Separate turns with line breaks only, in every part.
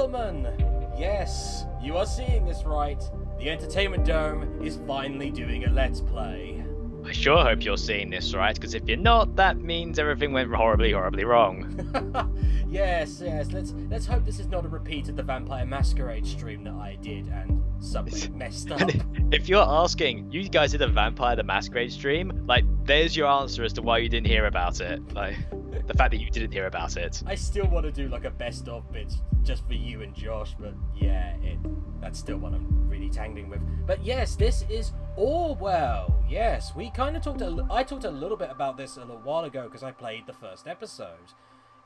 gentlemen, yes, you are seeing this right. The Entertainment Dome is finally doing a Let's Play.
I sure hope you're seeing this right, because if you're not, that means everything went horribly, horribly wrong.
Yes, let's hope this is not a repeat of the Vampire Masquerade stream that I did and something messed up.
If you're asking, you guys did a Vampire the Masquerade stream, like, there's your answer as to why you didn't hear about it. Like, the fact that you didn't hear about it.
I still want to do like a best of bits just for you and Josh, but yeah, that's still what I'm really tangling with. But yes, this is Orwell. Yes, we kind of I talked a little bit about this a little while ago because I played the first episode.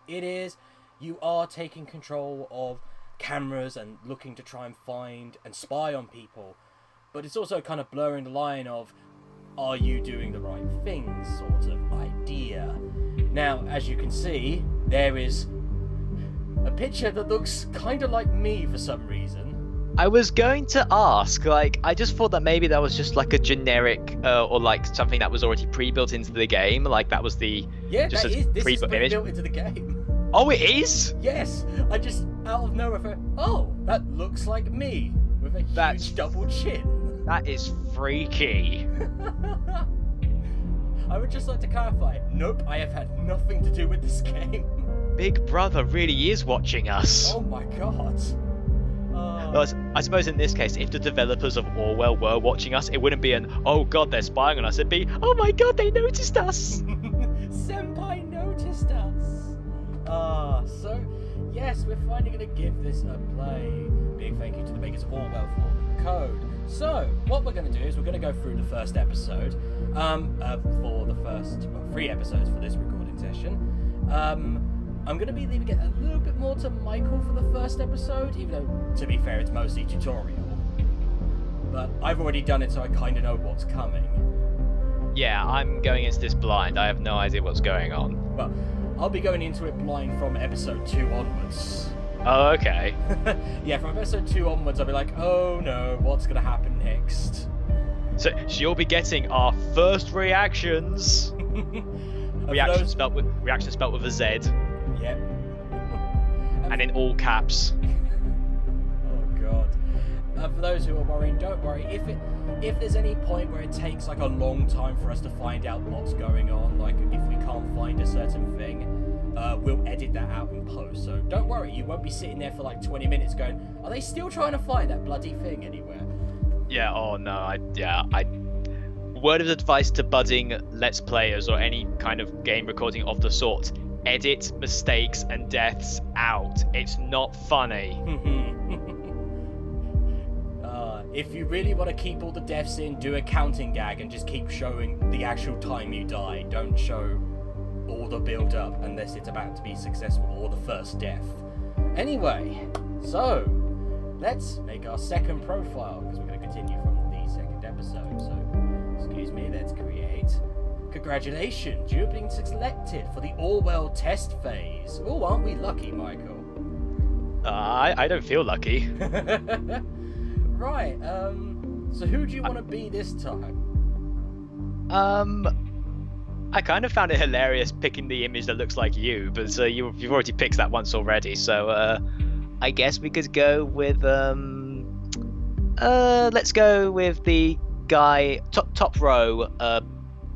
It is, you are taking control of cameras and looking to try and find and spy on people, but it's also kind of blurring the line of, are you doing the right things sort of idea. Now, as you can see, there is a picture that looks kind of like me for some reason.
I was going to ask, like, I just thought that maybe that was just like a generic, or like something that was already pre-built into the game, like that was the...
Yeah,
just
this is
pre-built
pre-built into the game.
Oh, it is?
Yes, I just, out of nowhere, thought, oh, that looks like me, with a huge double chin.
That is freaky.
I would just like to clarify, nope, I have had nothing to do with this game.
Big Brother really is watching us.
Oh my god.
Well, I suppose in this case, if the developers of Orwell were watching us, it wouldn't be an, oh god, they're spying on us. It'd be, oh my god, they noticed us.
Senpai noticed us. So, yes, we're finally going to give this a play. Big thank you to the makers of Orwell for the code. So, what we're going to do is we're going to go through the first episode, for the first 3 episodes for this recording session. I'm going to be leaving it a little bit more to Michael for the first episode, even though, to be fair, it's mostly tutorial. But I've already done it, so I kind of know what's coming.
Yeah, I'm going into this blind. I have no idea what's going on.
Well, I'll be going into it blind from episode 2 onwards.
Oh, okay.
Yeah, from episode 2 onwards, I'll be like, oh no, what's going to happen next?
So you'll be getting our first reactions. Reaction spelt with a Z.
Yep.
And in all caps.
Oh god. For those who are worrying, don't worry. If there's any point where it takes like a long time for us to find out what's going on, like if we can't find a certain thing, we'll edit that out in post. So don't worry, you won't be sitting there for like 20 minutes going, are they still trying to find that bloody thing anywhere?
Yeah, oh no, word of advice to budding Let's Players or any kind of game recording of the sort. Edit mistakes and deaths out. It's not funny.
If you really want to keep all the deaths in, do a counting gag and just keep showing the actual time you die. Don't show all the build up unless it's about to be successful or the first death. Anyway, so let's make our second profile because we're going to continue from the second episode. So, excuse me, let's create. Congratulations, you've been selected for the Orwell test phase. Oh, aren't we lucky, Michael?
I don't feel lucky.
Right, so who do you want to be this time?
I kind of found it hilarious picking the image that looks like you, but you've already picked that once already, so I guess we could go with let's go with the guy top row,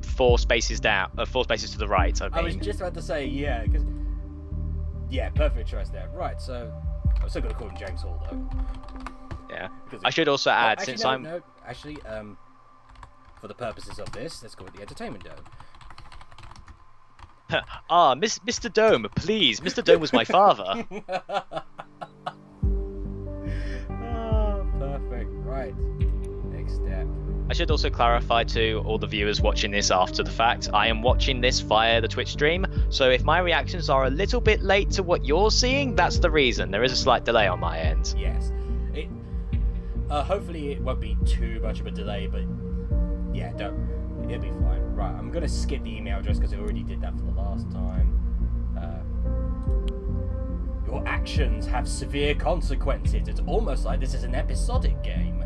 4 spaces down, 4 spaces to the right. I
was just about to say, yeah, because perfect choice there. Right, so I'm still gonna call him James Hall though.
Yeah, I should also add,
for the purposes of this, let's go with the Entertainment Dome.
Mr. Dome, please. Mr. Dome was my father.
Perfect. Right. Next step.
I should also clarify to all the viewers watching this after the fact, I am watching this via the Twitch stream, so if my reactions are a little bit late to what you're seeing, that's the reason. There is a slight delay on my end.
Yes. Hopefully it won't be too much of a delay, but yeah, it'll be fine. Right, I'm going to skip the email address because I already did that for the last time. Your actions have severe consequences. It's almost like this is an episodic game.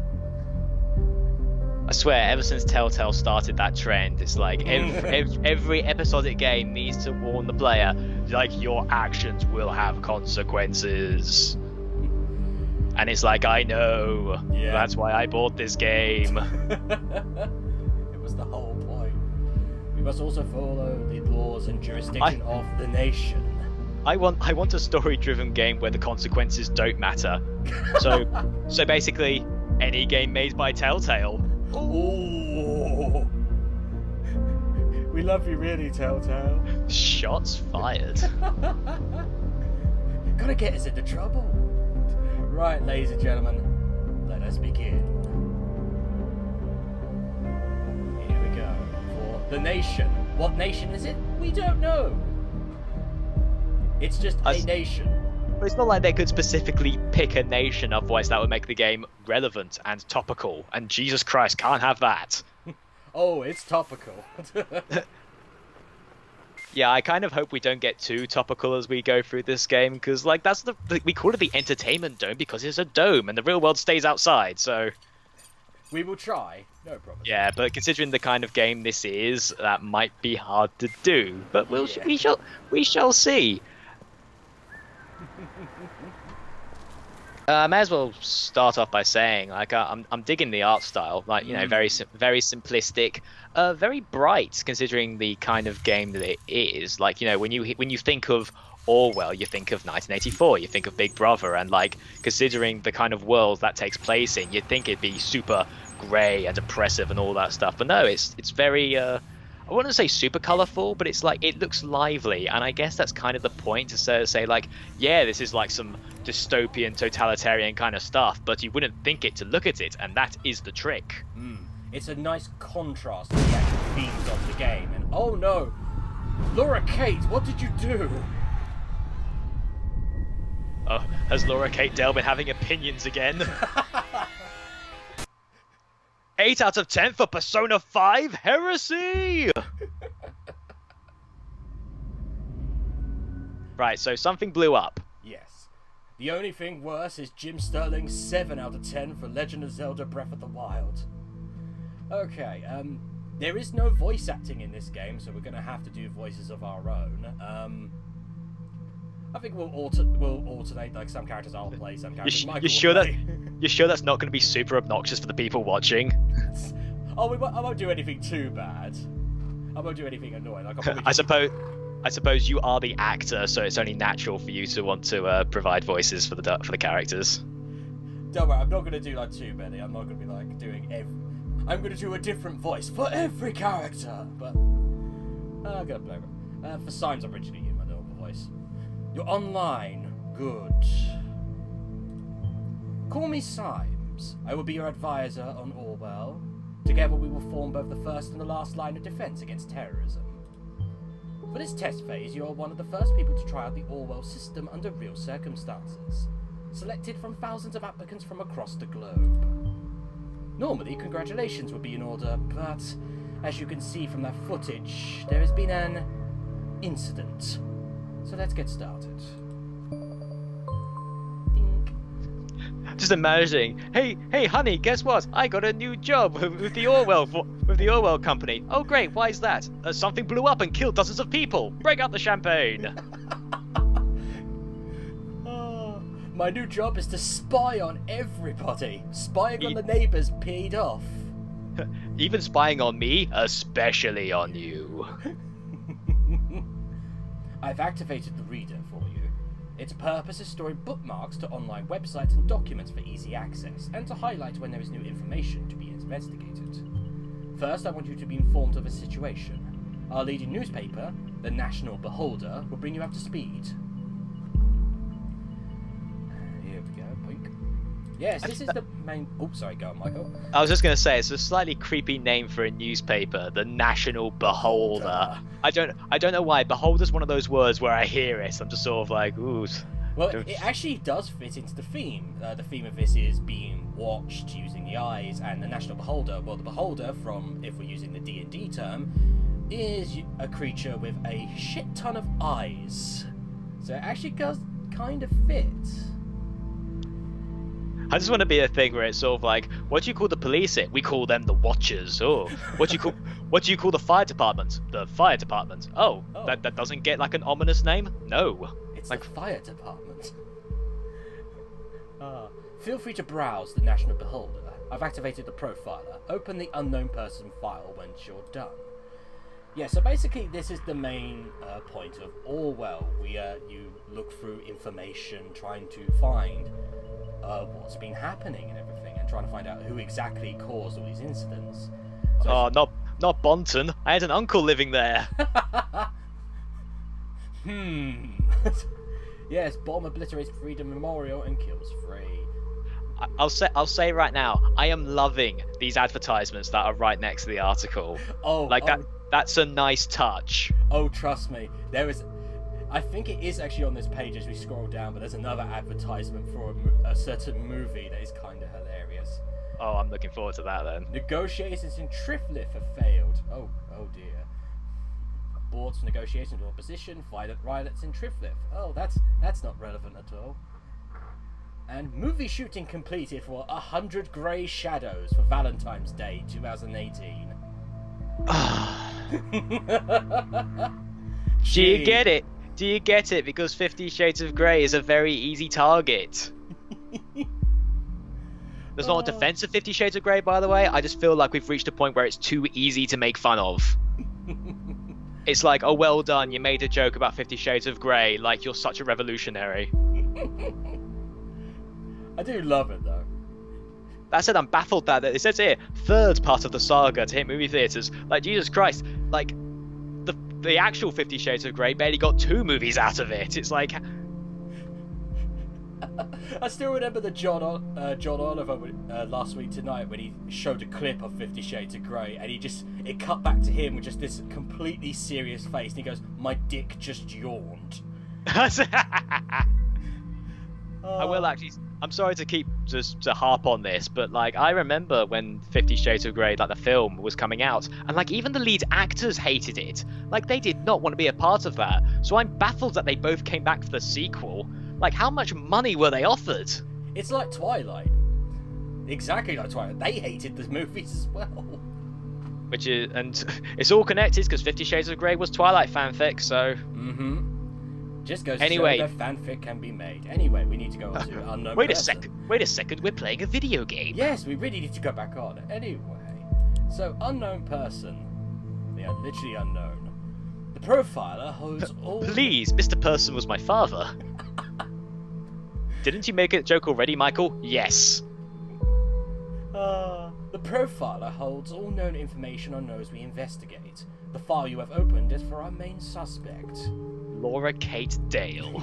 I swear, ever since Telltale started that trend, it's like every episodic game needs to warn the player, like, your actions will have consequences. And it's like, I know.
Yeah.
That's why I bought this game.
It was the whole point. We must also follow the laws and jurisdiction of the nation.
I want a story-driven game where the consequences don't matter. So basically, any game made by Telltale.
Ooh. We love you really, Telltale.
Shots fired.
Gotta get us into trouble. Right, ladies and gentlemen, let us begin. Here we go. For the nation. What nation is it? We don't know. It's just a nation.
It's not like they could specifically pick a nation, otherwise that would make the game relevant and topical. And Jesus Christ, can't have that.
Oh, it's topical.
Yeah, I kind of hope we don't get too topical as we go through this game, because like we call it the Entertainment Dome because it's a dome and the real world stays outside. So
we will try, no problem.
Yeah, but considering the kind of game this is, that might be hard to do. But we shall see. May as well start off by saying, like, I'm digging the art style, like, you know, very simplistic, very bright considering the kind of game that it is. Like, you know, when you think of Orwell, you think of 1984, you think of Big Brother, and like considering the kind of world that takes place in, you'd think it'd be super grey and oppressive and all that stuff. But no, it's very I wouldn't say super colourful, but it's like, it looks lively, and I guess that's kind of the point, to say like, yeah, this is like some dystopian, totalitarian kind of stuff, but you wouldn't think it to look at it, and that is the trick.
It's a nice contrast to the actual themes of the game, and oh no, Laura Kate, what did you do?
Oh, has Laura Kate Dale been having opinions again? 8 out of 10 for Persona 5 Heresy! Right, so something blew up.
Yes. The only thing worse is Jim Sterling's 7 out of 10 for Legend of Zelda Breath of the Wild. Okay, there is no voice acting in this game, so we're going to have to do voices of our own. I think we'll alternate, like some characters I'll play, some characters Michael will play.
You're sure that's not going to be super obnoxious for the people watching?
Oh, I won't do anything too bad. I won't do anything annoying. Like,
I suppose you are the actor, so it's only natural for you to want to provide voices for the characters.
Don't worry, I'm not going to do like too many. I'm not going to be like doing I'm going to do a different voice for every character. But I'm going to play it. For Symes, I'm originally in my normal voice. You're online. Good. Call me Symes. I will be your advisor on Orwell. Together we will form both the first and the last line of defense against terrorism. For this test phase, you are one of the first people to try out the Orwell system under real circumstances, selected from thousands of applicants from across the globe. Normally, congratulations would be in order, but as you can see from that footage, there has been an incident. So let's get started. Ding.
Just imagining, hey, honey, guess what? I got a new job with the Orwell company. Oh, great! Why is that? Something blew up and killed dozens of people. Break out the champagne.
My new job is to spy on everybody. Spying on the neighbours paid off.
Even spying on me, especially on you.
I've activated the reader for you. Its purpose is storing bookmarks to online websites and documents for easy access, and to highlight when there is new information to be investigated. First, I want you to be informed of a situation. Our leading newspaper, the National Beholder, will bring you up to speed. Here we go, boink. Yes, this is the main... Oh, sorry, go on, Michael.
I was just going to say, it's a slightly creepy name for a newspaper, the National Beholder. I don't know why. Beholder's one of those words where I hear it, I'm just sort of like, ooh.
Well, it actually does fit into the theme. The theme of this is being watched using the eyes, and the National Beholder, well, the Beholder, from, if we're using the D&D term, is a creature with a shit ton of eyes. So it actually does kind of fit.
I just want to be a thing where it's sort of like, what do you call the police it? We call them the Watchers. Oh, what do you call the fire department? The fire department. Oh. That doesn't get like an ominous name? No.
It's like the fire department. Feel free to browse the National Beholder. I've activated the profiler. Open the unknown person file once you're done. Yeah, so basically this is the main point of Orwell. You look through information trying to find what's been happening and everything, and trying to find out who exactly caused all these incidents. So
not Bonton. I had an uncle living there.
Yes, bomb obliterates Freedom Memorial and kills Free.
I'll say right now, I am loving these advertisements that are right next to the article. That's a nice touch.
Oh, trust me, there is. I think it is actually on this page as we scroll down, but there's another advertisement for a certain movie that is kind of hilarious.
Oh, I'm looking forward to that then.
Negotiations in Triflif have failed. Oh dear. Board's negotiations with opposition. Violent riots in Triflif. Oh, that's not relevant at all. And movie shooting completed for 100 Grey Shadows for Valentine's Day 2018.
Do you get it? Do you get it? Because 50 Shades of Grey is a very easy target. There's not a defense of 50 Shades of Grey, by the way. I just feel like we've reached a point where it's too easy to make fun of. It's like, oh, well done, you made a joke about 50 Shades of Grey, like you're such a revolutionary.
I do love it, though.
That said, I'm baffled that it says here, third part of the saga to hit movie theatres. Like, Jesus Christ, like, the actual 50 Shades of Grey barely got 2 movies out of it. It's like...
I still remember the John Oliver last week tonight when he showed a clip of 50 Shades of Grey, and it cut back to him with just this completely serious face, and he goes, "My dick just yawned."
I will actually. I'm sorry to keep to harp on this, but like I remember when 50 Shades of Grey, like the film, was coming out, and like even the lead actors hated it. Like they did not want to be a part of that. So I'm baffled that they both came back for the sequel. Like, how much money were they offered?
It's like Twilight. Exactly like Twilight. They hated the movies as well.
And it's all connected because 50 Shades of Grey was Twilight fanfic, so...
Just goes to show that fanfic can be made. Anyway, we need to go on to Unknown Person.
Wait a second, we're playing a video game.
Yes, we really need to go back on. Anyway, so Unknown Person. They are literally unknown. The profiler holds all...
Please, Mr. Person was my father. Didn't you make a joke already, Michael? Yes.
The profiler holds all known information on those we investigate. The file you have opened is for our main suspect.
Laura Kate Dale.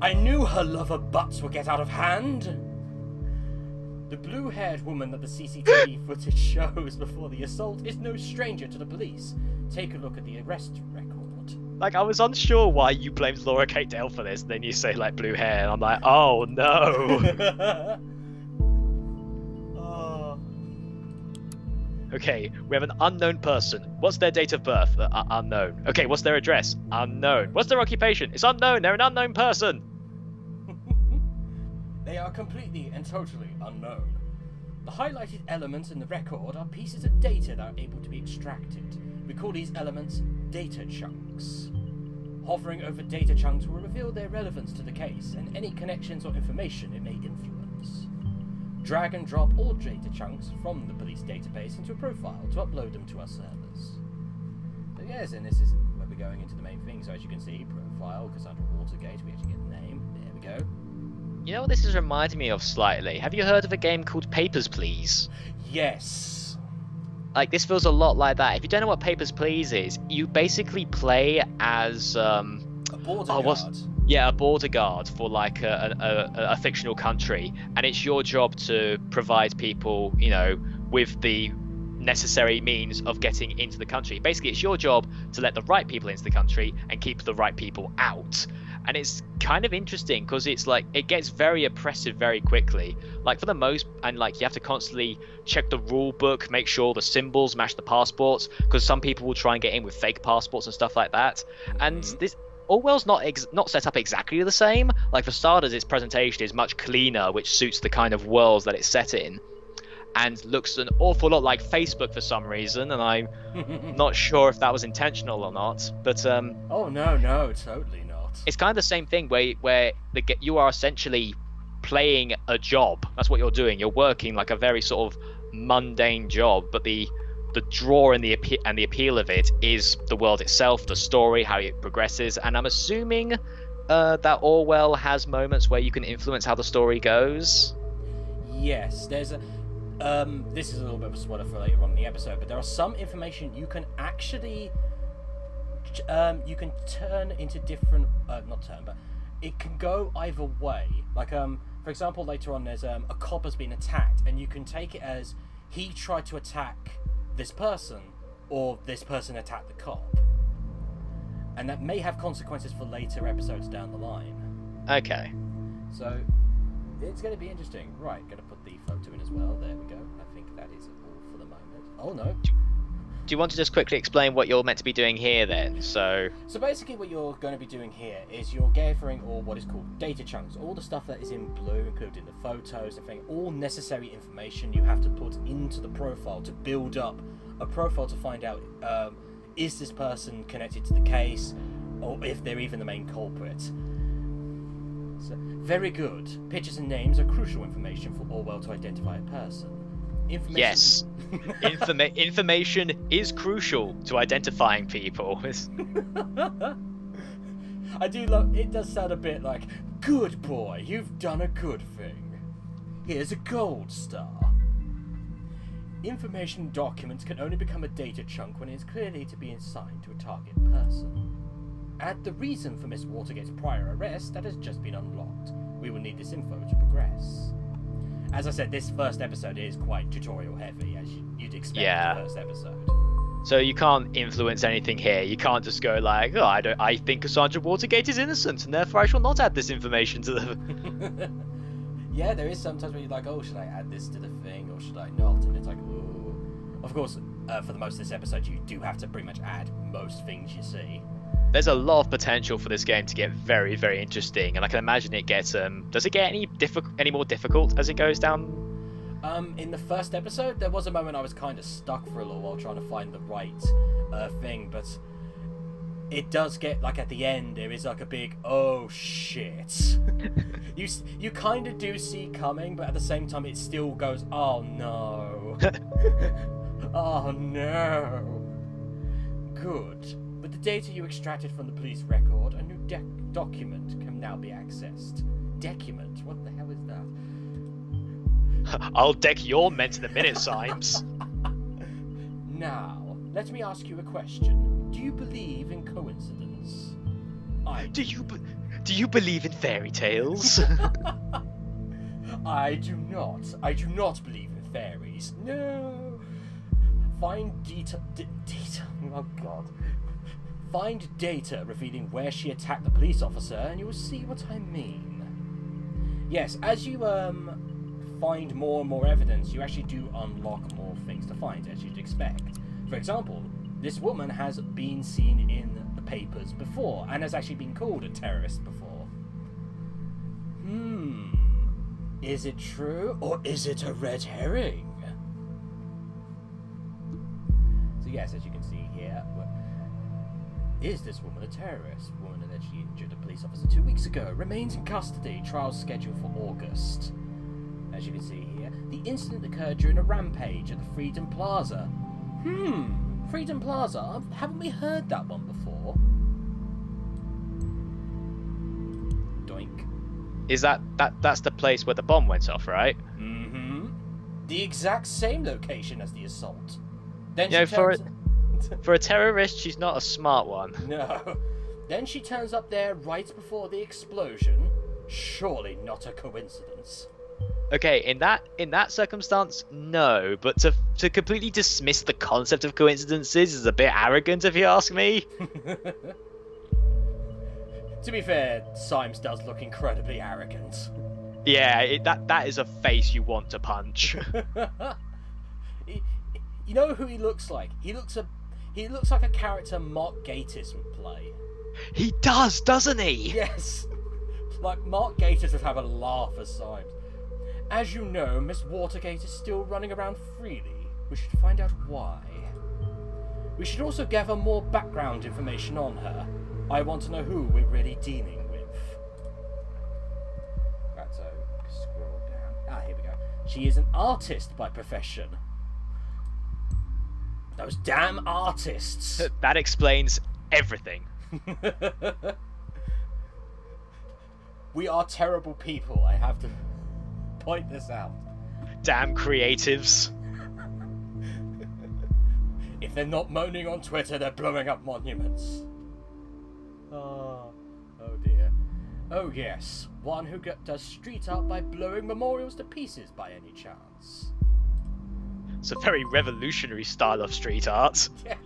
I knew her lover butts would get out of hand. The blue-haired woman that the CCTV footage shows before the assault is no stranger to the police. Take a look at the arrest record.
Like, I was unsure why you blamed Laura Kate Dale for this, then you say, like, blue hair, and I'm like, oh, no. Okay, we have an unknown person. What's their date of birth? Unknown. Okay, what's their address? Unknown. What's their occupation? It's unknown. They're an unknown person.
They are completely and totally unknown. The highlighted elements in the record are pieces of data that are able to be extracted. We call these elements data chunks. Hovering over data chunks will reveal their relevance to the case and any connections or information it may influence. Drag and drop all data chunks from the police database into a profile to upload them to our servers. So yes, and this is where we're going into the main thing. So as you can see, profile, Cassandra Watergate, we actually get the name. There we go.
You know what this is reminding me of slightly? Have you heard of a game called Papers, Please?
Yes.
Like, this feels a lot like that. If you don't know what Papers, Please is, you basically play as... a
border guard.
Yeah, a border guard for like a fictional country, and it's your job to provide people, you know, with the necessary means of getting into the country. Basically, it's your job to let the right people into the country and keep the right people out. And it's kind of interesting because it's like it gets very oppressive very quickly. Like for the most, and like you have to constantly check the rule book, make sure the symbols match the passports, because some people will try and get in with fake passports and stuff like that. And this. Orwell's not set up exactly the same. Like, for starters, its presentation is much cleaner, which suits the kind of worlds that it's set in, and looks an awful lot like Facebook for some reason, and I'm not sure if that was intentional or not, but...
Oh, no, totally not. What?
It's kind of the same thing where you are essentially playing a job. That's what you're doing. You're working like a very sort of mundane job, but the draw and the appeal of it is the world itself, the story, how it progresses. And I'm assuming that Orwell has moments where you can influence how the story goes.
Yes, there's a. This is a little bit of a spoiler for later on in the episode, but there are some information you can actually. You can turn into different. Not turn, but it can go either way. Like, for example, later on, there's a cop has been attacked, and you can take it as he tried to attack this person, or this person attacked the cop. And that may have consequences for later episodes down the line.
Okay.
So, it's going to be interesting. Right, going to put the photo in as well. There we go. I think that is all for the moment. Oh, no.
Do you want to just quickly explain what you're meant to be doing here then? So
basically what you're going to be doing here is you're gathering all what is called data chunks. All the stuff that is in blue, including the photos, everything, all necessary information you have to put into the profile to build up a profile to find out is this person connected to the case, or if they're even the main culprit. So, very good. Pictures and names are crucial information for Orwell to identify a person.
Yes. Information is crucial to identifying people.
I do love it. Does sound a bit like, good boy, you've done a good thing. Here's a gold star. Information documents can only become a data chunk when it is clearly to be assigned to a target person. Add the reason for Miss Watergate's prior arrest that has just been unlocked. We will need this info to progress. As I said, this first episode is quite tutorial heavy, as you'd expect the first episode.
So you can't influence anything here. You can't just go like, oh, I think Cassandra Watergate is innocent, and therefore I shall not add this information to the...
Yeah, there is sometimes where you're like, oh, should I add this to the thing, or should I not? And it's like, ooh. Of course, for the most of this episode, you do have to pretty much add most things you see.
There's a lot of potential for this game to get very, very interesting, and I can imagine it gets. Does it get any more difficult as it goes down?
In the first episode, there was a moment I was kind of stuck for a little while trying to find the right thing, but it does get like at the end there is like a big oh shit. you kind of do see coming, but at the same time it still goes oh no. Oh no. Good. With the data you extracted from the police record, a new document can now be accessed. Document? What the hell is that?
I'll deck your ment in a minute, Symes.
Now, let me ask you a question. Do you believe in coincidence?
Do you believe in fairy tales?
I do not. I do not believe in fairies. No. Find data. Oh God. Find data revealing where she attacked the police officer, and you will see what I mean. Yes, as you find more and more evidence, you actually do unlock more things to find, as you'd expect. For example, this woman has been seen in the papers before, and has actually been called a terrorist before. Is it true, or is it a red herring? So yes, as you can see here, is this woman a terrorist? Woman allegedly injured a police officer 2 weeks ago. Remains in custody. Trial scheduled for August. As you can see here, the incident occurred during a rampage at the Freedom Plaza. Freedom Plaza? Haven't we heard that one before? Doink.
Is that's the place where the bomb went off, right?
The exact same location as the assault. Then
for a terrorist, she's not a smart one.
No. Then she turns up there right before the explosion. Surely not a coincidence.
Okay, in that circumstance, no. But to completely dismiss the concept of coincidences is a bit arrogant, if you ask me.
To be fair, Symes does look incredibly arrogant.
Yeah, that is a face you want to punch.
You know who he looks like? He looks like a character Mark Gatiss would play.
He does, doesn't he?
Yes. Like Mark Gatiss would have a laugh at Symes. As you know, Miss Watergate is still running around freely. We should find out why. We should also gather more background information on her. I want to know who we're really dealing with. Right, so scroll down. Ah, here we go. She is an artist by profession. Those damn artists.
That explains everything.
We are terrible people. I have to point this out.
Damn creatives.
If they're not moaning on Twitter, they're blowing up monuments. Oh dear. Oh yes, one who does street art by blowing memorials to pieces by any chance.
It's a very revolutionary style of street art.
Yeah.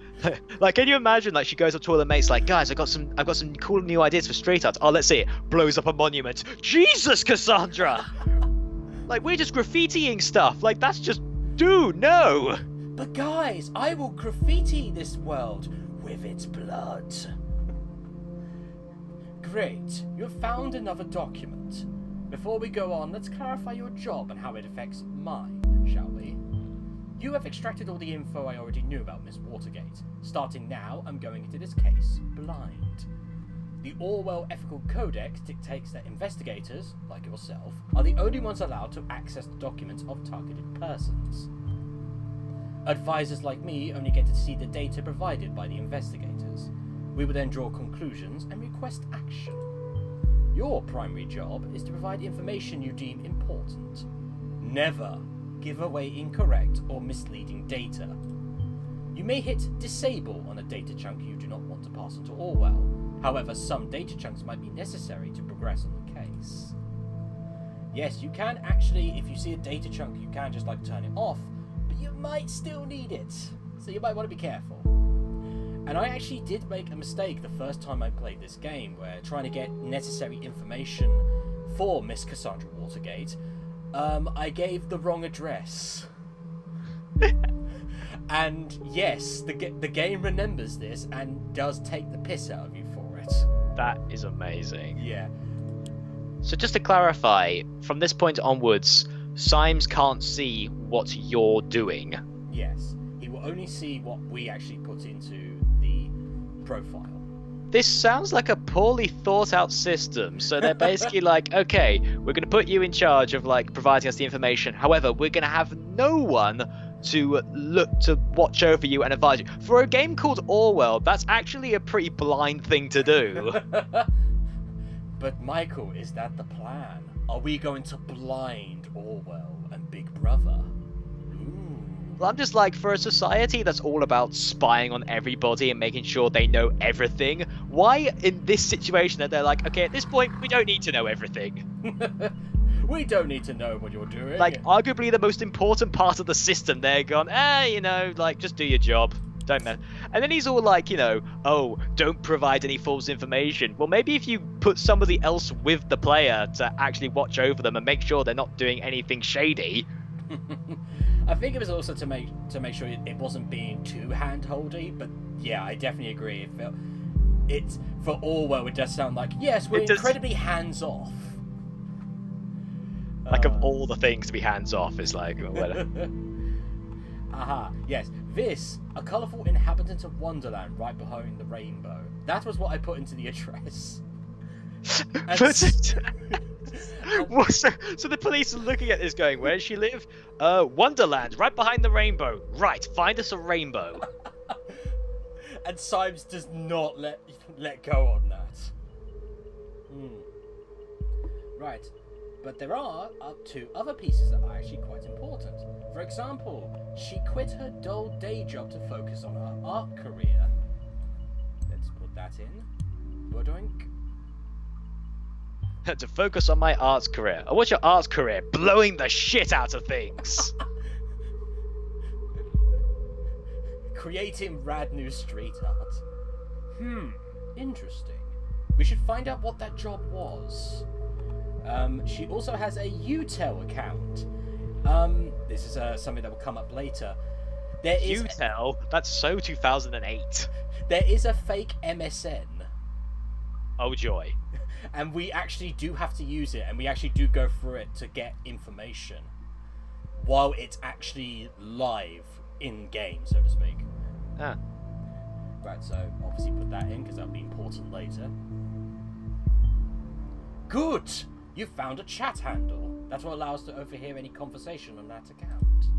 Like, can you imagine? Like, she goes up to all her mates, like, guys, I've got some cool new ideas for street art. Oh, let's see it. Blows up a monument. Jesus, Cassandra! Like, we're just graffitiing stuff. Like, that's just, dude, no.
But guys, I will graffiti this world with its blood. Great, you have found another document. Before we go on, let's clarify your job and how it affects mine, shall we? You have extracted all the info I already knew about Miss Watergate. Starting now, I'm going into this case blind. The Orwell Ethical Codex dictates that investigators, like yourself, are the only ones allowed to access the documents of targeted persons. Advisors like me only get to see the data provided by the investigators. We will then draw conclusions and request action. Your primary job is to provide information you deem important. Never give away incorrect or misleading data. You may hit disable on a data chunk you do not want to pass on to Orwell. However, some data chunks might be necessary to progress on the case. Yes, you can actually, if you see a data chunk, you can just like turn it off, but you might still need it. So you might want to be careful. And I actually did make a mistake the first time I played this game, where trying to get necessary information for Miss Cassandra Watergate, I gave the wrong address. And yes, the game remembers this and does take the piss out of you for it.
That is amazing.
Yeah.
So just to clarify, from this point onwards, Symes can't see what you're doing.
Yes. He will only see what we actually put into the profile.
This sounds like a poorly thought out system. So they're basically like, okay, we're going to put you in charge of like providing us the information. However, we're going to have no one to look to watch over you and advise you. For a game called Orwell, that's actually a pretty blind thing to do.
But Michael, is that the plan? Are we going to blind Orwell and Big Brother?
Well, I'm just like, for a society that's all about spying on everybody and making sure they know everything, why in this situation that they're like, okay, at this point, we don't need to know everything.
We don't need to know what you're doing.
Like, arguably the most important part of the system, they're gone, you know, like, just do your job. Don't mess. And then he's all like, you know, oh, don't provide any false information. Well, maybe if you put somebody else with the player to actually watch over them and make sure they're not doing anything shady.
I think it was also to make sure it wasn't being too hand-holdy, but yeah, I definitely agree. It's for Orwell, it does sound like, yes, we're incredibly hands-off.
Like, of all the things to be hands-off, it's like, well,
Aha, yes. This, a colourful inhabitant of Wonderland right behind the rainbow. That was what I put into the address.
So the police are looking at this going, where does she live? Wonderland, right behind the rainbow. Right, find us a rainbow.
And Symes does not let go on that. Right. But there are two other pieces that are actually quite important. For example, she quit her dull day job to focus on her art career. Let's put that in. Bodoink.
To focus on my arts career. Oh, what's your arts career? Blowing the shit out of things.
Creating rad new street art. Interesting. We should find out what that job was. She also has a UTEL account. This is something that will come up later.
UTEL? That's so 2008.
There is a fake MSN.
Oh joy.
And we actually do have to use it, and we actually do go through it to get information while it's actually live in game, so to speak. Right, so obviously put that in because that'll be important later. Good! You found a chat handle. That will allow us to overhear any conversation on that account.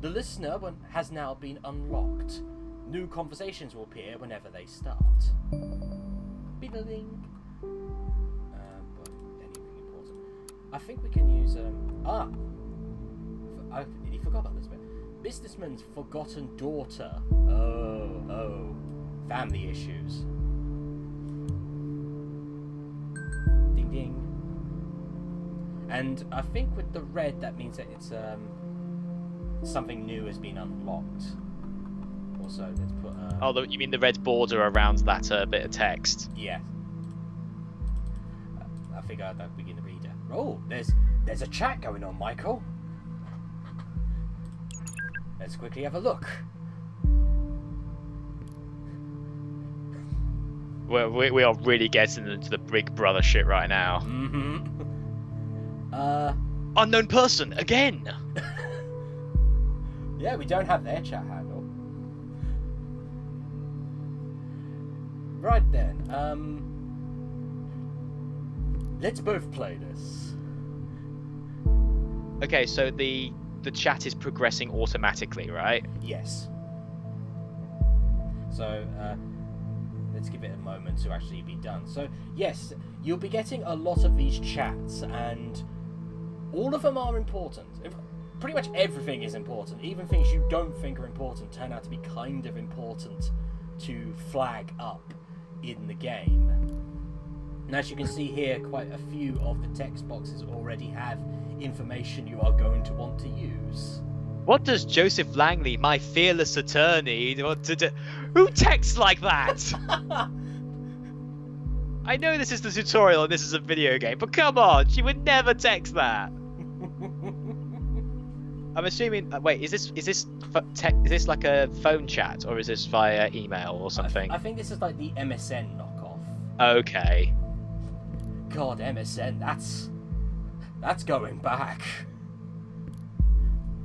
The listener has now been unlocked. New conversations will appear whenever they start. Beep-a-ling. But anything important? I think we can use I completely forgot about this bit. Businessman's forgotten daughter. Oh. Family issues. Ding ding. And I think with the red, that means that it's something new has been unlocked. Also, let's put.
You mean the red border around that bit of text?
Yeah. I figure that we begin to read it. Oh, there's a chat going on, Michael. Let's quickly have a look.
We are really getting into the Big Brother shit right now.
Mm-hmm.
Unknown person again.
Yeah, we don't have their chat handle. Right then. Let's both play this.
Okay, so the chat is progressing automatically, right?
Yes. So, let's give it a moment to actually be done. So, yes, you'll be getting a lot of these chats, and all of them are important. Pretty much everything is important. Even things you don't think are important turn out to be kind of important to flag up in the game. And as you can see here, quite a few of the text boxes already have information you are going to want to use.
What does Joseph Langley, my fearless attorney, want to do? Who texts like that? I know this is the tutorial and this is a video game, but come on, she would never text that. I'm assuming. Wait, is this like a phone chat or is this via email or something?
I think this is like the MSN knockoff.
Okay.
God, MSN. That's going back.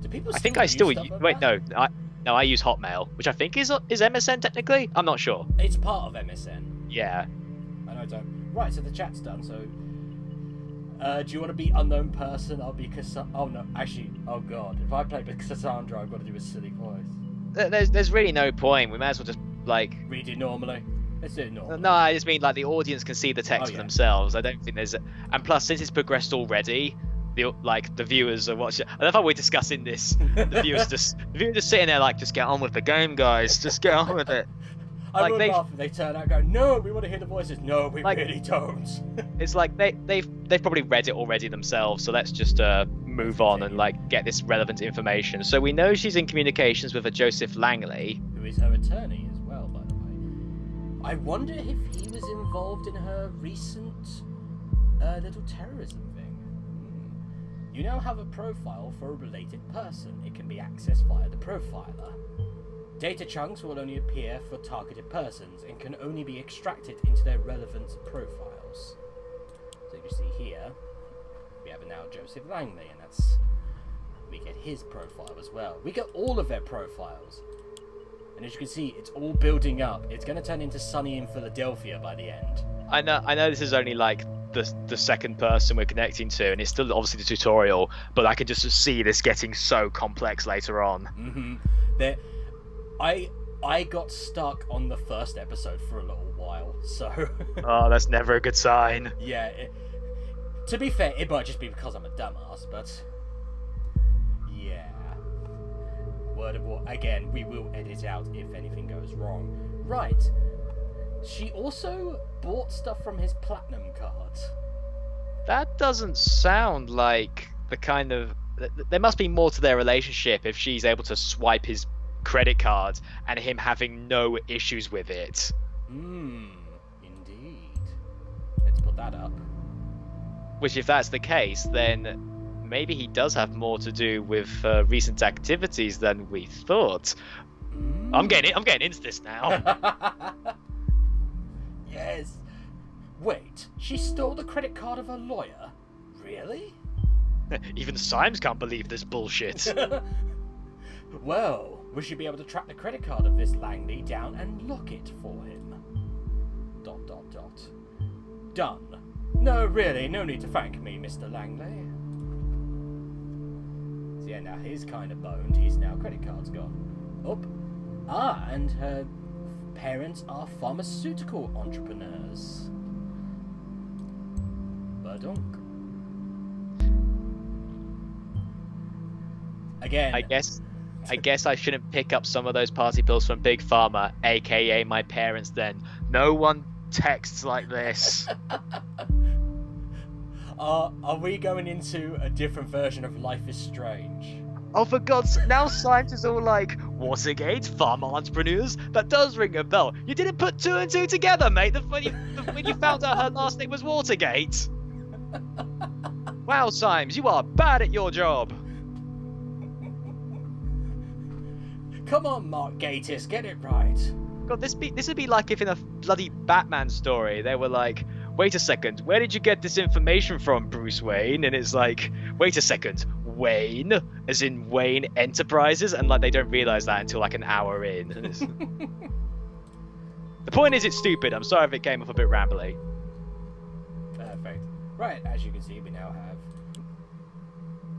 Do people?
I think I still wait. No, I use Hotmail, which I think is MSN technically. I'm not sure.
It's part of MSN.
Yeah.
I know. Don't. Right. So the chat's done. So. Do you want to be unknown person? I'll be Cassandra. Oh no, actually, oh god. If I play with Cassandra, I've got to do a silly voice.
There's really no point. We might as well just like
read it normally. Let's do it normally.
No, I just mean like the audience can see the text for themselves. I don't think there's. And plus, since it's progressed already, the viewers are watching. I love how we're discussing this. The viewers just sitting there like, just get on with the game, guys. Just get on with it.
I would laugh if they turn out and go, no, we want to hear the voices. No, we really don't.
It's like they've probably read it already themselves, so let's just move on and like get this relevant information. So we know she's in communications with a Joseph Langley,
who is her attorney as well, by the way. I wonder if he was involved in her recent little terrorism thing. You now have a profile for a related person. It can be accessed via the profiler. Data chunks will only appear for targeted persons and can only be extracted into their relevant profiles. So you see here, we have now Joseph Langley, and we get his profile as well. We get all of their profiles. And as you can see, it's all building up. It's going to turn into Sunny in Philadelphia by the end.
I know this is only like the second person we're connecting to, and it's still obviously the tutorial, but I can just see this getting so complex later on.
Mm-hmm. I got stuck on the first episode for a little while, so...
Oh, that's never a good sign.
Yeah, to be fair, it might just be because I'm a dumbass, but... Yeah. Word of war. Again, we will edit out if anything goes wrong. Right. She also bought stuff from his platinum cards.
That doesn't sound like the kind of... There must be more to their relationship if she's able to swipe his credit card and him having no issues with it.
Indeed. Let's put that up.
Which, if that's the case, then maybe he does have more to do with recent activities than we thought. I'm getting into this now.
Yes. Wait, she stole the credit card of her lawyer? Really?
Even Symes can't believe this bullshit.
Well, We should be able to track the credit card of this Langley down and lock it for him. ... Done. No, really, no need to thank me, Mr. Langley. So yeah, now he's kind of boned. He's now credit card's gone. And her parents are pharmaceutical entrepreneurs. Badunk. Again.
I guess I shouldn't pick up some of those party pills from Big Pharma, aka my parents then. No one texts like this.
Are we going into a different version of Life is Strange?
Oh, for God's sake, now science is all like, Watergate, pharma entrepreneurs? That does ring a bell. You didn't put 2 and 2 together, mate, when you found out her last name was Watergate. Wow, Symes, you are bad at your job.
Come on, Mark Gatiss, get it right.
God, this would be like if in a bloody Batman story they were like, wait a second, where did you get this information from, Bruce Wayne? And it's like, wait a second, Wayne, as in Wayne Enterprises, and like they don't realize that until like an hour in. And it's... The point is, it's stupid. I'm sorry if it came off a bit rambly.
Perfect. Right, as you can see, we now have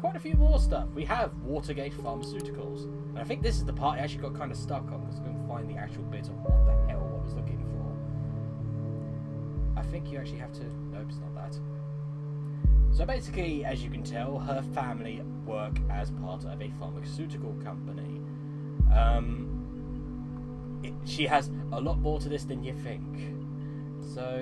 quite a few more stuff. We have Watergate Pharmaceuticals, and I think this is the part I actually got kind of stuck on because I couldn't find the actual bit of what the hell I was looking for. I think you actually have to. Nope, it's not that. So basically, as you can tell, her family work as part of a pharmaceutical company. She has a lot more to this than you think. So...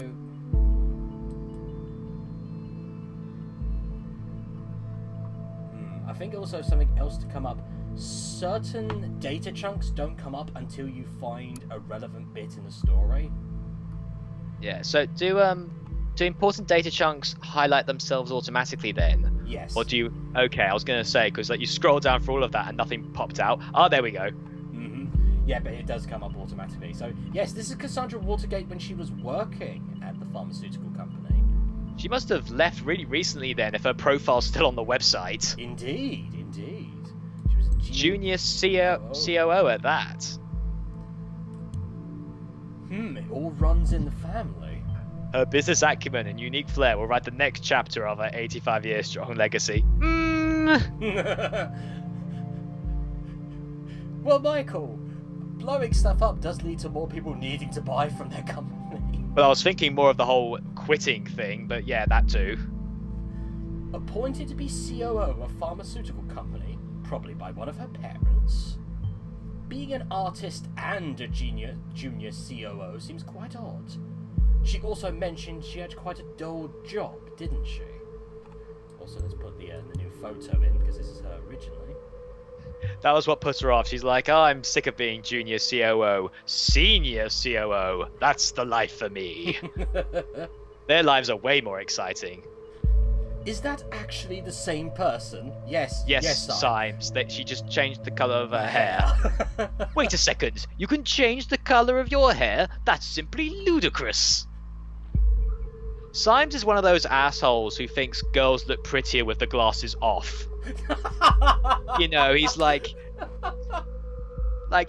I think also something else to come up. Certain data chunks don't come up until you find a relevant bit in the story.
Yeah, so do important data chunks highlight themselves automatically then?
Yes.
Or do you... Okay, I was going to say, because like you scroll down for all of that and nothing popped out. Oh, there we go.
Yeah, but it does come up automatically. So, yes, this is Cassandra Watergate when she was working at the pharmaceutical company.
She must have left really recently then, if her profile's still on the website.
Indeed, indeed. She was a
Junior COO at that.
It all runs in the family.
Her business acumen and unique flair will write the next chapter of her 85-year-strong legacy.
Well, Michael, blowing stuff up does lead to more people needing to buy from their company.
Well, I was thinking more of the whole quitting thing, but yeah, that too.
Appointed to be COO of a pharmaceutical company, probably by one of her parents. Being an artist and a junior COO seems quite odd. She also mentioned she had quite a dull job, didn't she? Also, let's put the new photo in, because this is her originally.
That was what put her off. She's like, oh, I'm sick of being junior COO. Senior COO. That's the life for me. Their lives are way more exciting.
Is that actually the same person? Yes,
Symes. That she just changed the colour of her hair. Wait a second. You can change the colour of your hair? That's simply ludicrous. Symes is one of those assholes who thinks girls look prettier with the glasses off. You know, he's like,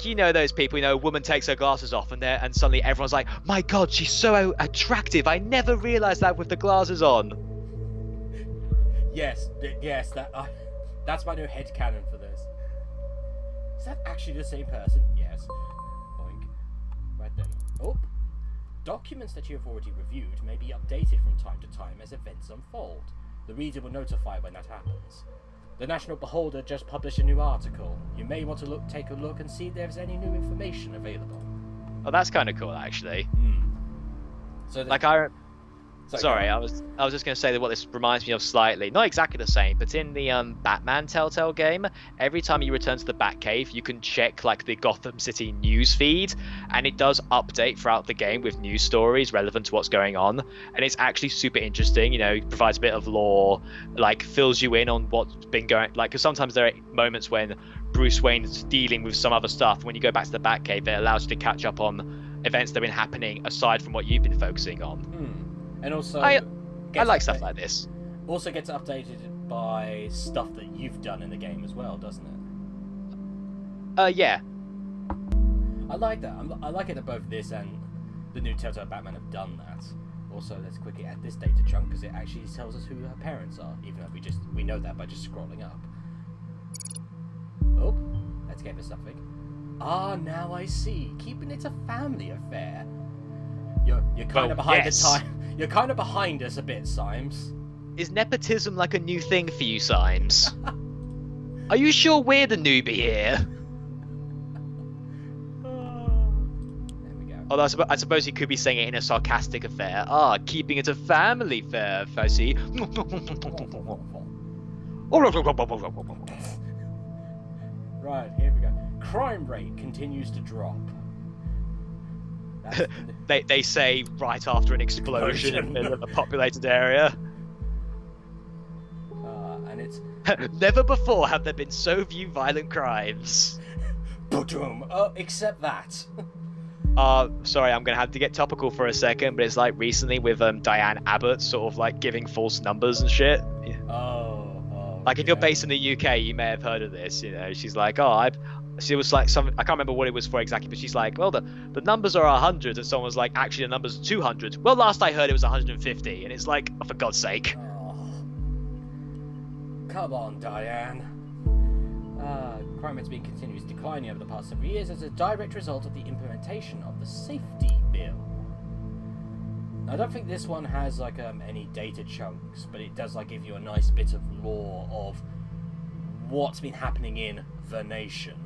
you know, those people, you know, a woman takes her glasses off and suddenly everyone's like, my God, she's so attractive. I never realised that with the glasses on.
Yes, that's my new headcanon for this. Is that actually the same person? Yes. Boink. Right then. Oh. Documents that you have already reviewed may be updated from time to time as events unfold. The reader will notify when that happens. The National Beholder just published a new article. You may want to take a look and see if there's any new information available.
Oh, that's kind of cool, actually.
So
like Sorry, I was just going to say that what this reminds me of slightly, not exactly the same, but in the Batman Telltale game, every time you return to the Batcave, you can check like the Gotham City news feed, and it does update throughout the game with news stories relevant to what's going on, and it's actually super interesting. You know, it provides a bit of lore, like fills you in on what's been going, like, because sometimes there are moments when Bruce Wayne is dealing with some other stuff. When you go back to the Batcave, it allows you to catch up on events that have been happening aside from what you've been focusing on.
And also,
I like stuff like this.
Also gets updated by stuff that you've done in the game as well, doesn't it?
Yeah.
I like that. I like it that both this and the new Telltale Batman have done that. Also, let's quickly add this data chunk because it actually tells us who her parents are, even though we know that by just scrolling up. Oh, let's give it something. Ah, now I see. Keeping it a family affair. You're kind of behind the time. You're kind of behind us a bit, Symes.
Is nepotism like a new thing for you, Symes? Are you sure we're the newbie here? Although I suppose you could be saying it in a sarcastic affair. Ah, keeping it a family affair, I see.
Right, here we go. Crime rate continues to drop.
They say right after an explosion in a populated area.
And it's...
Never before have there been so few violent crimes.
Boom. Oh, except that.
Sorry, I'm gonna have to get topical for a second, but it's like recently with Diane Abbott sort of like giving false numbers and shit. Like if you're based in the UK, you may have heard of this. You know, she's like, she was like some, I can't remember what it was for exactly, but she's like, well, the numbers are 100, and someone's like, actually the numbers are 200. Well, last I heard it was 150, and it's like, oh, for God's sake.
Oh. Come on, Diane. Crime rate's been continuously declining over the past several years as a direct result of the implementation of the safety bill. Now, I don't think this one has like any data chunks, but it does like give you a nice bit of lore of what's been happening in the nation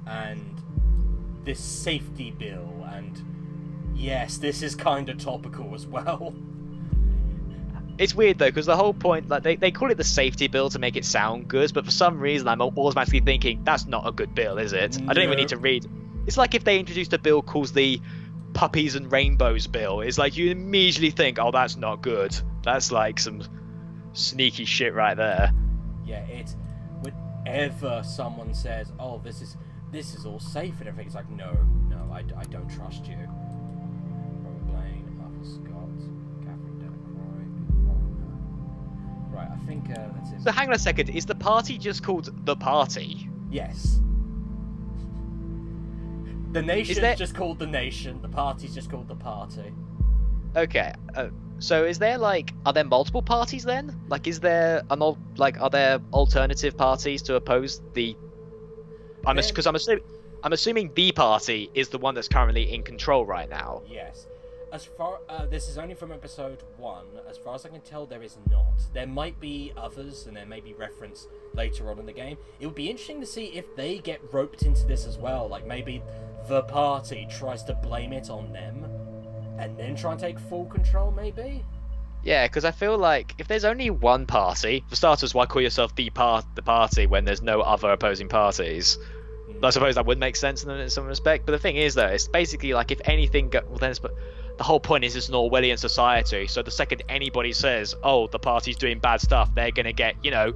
and this safety bill. And yes, this is kind of topical as well.
It's weird though, because the whole point, like they call it the safety bill to make it sound good, but for some reason I'm automatically thinking that's not a good bill, is it? No. I don't even need to read. It's like if they introduced a bill called the Puppies and Rainbows bill. It's like you immediately think, oh, that's not good. That's like some sneaky shit right there.
Yeah, it's whenever someone says, oh, this is all safe and everything, it's like, no, I don't trust you. Right, I think that's it.
So hang on a second, is the party just called the party?
Yes. The nation's just called the nation, the party's just called the party.
Okay, so is there like, are there multiple parties then? Like, is there are there alternative parties to oppose the... Because I'm assuming the party is the one that's currently in control right now.
Yes. As far this is only from episode 1. As far as I can tell, there is not. There might be others, and there may be reference later on in the game. It would be interesting to see if they get roped into this as well. Like maybe the party tries to blame it on them, and then try and take full control. Maybe.
Yeah, because I feel like if there's only one party, for starters, why call yourself the party when there's no other opposing parties? I suppose that would make sense in some respect. But the thing is, though, it's basically like if anything, the whole point is it's an Orwellian society, so the second anybody says, oh, the party's doing bad stuff, they're gonna get, you know...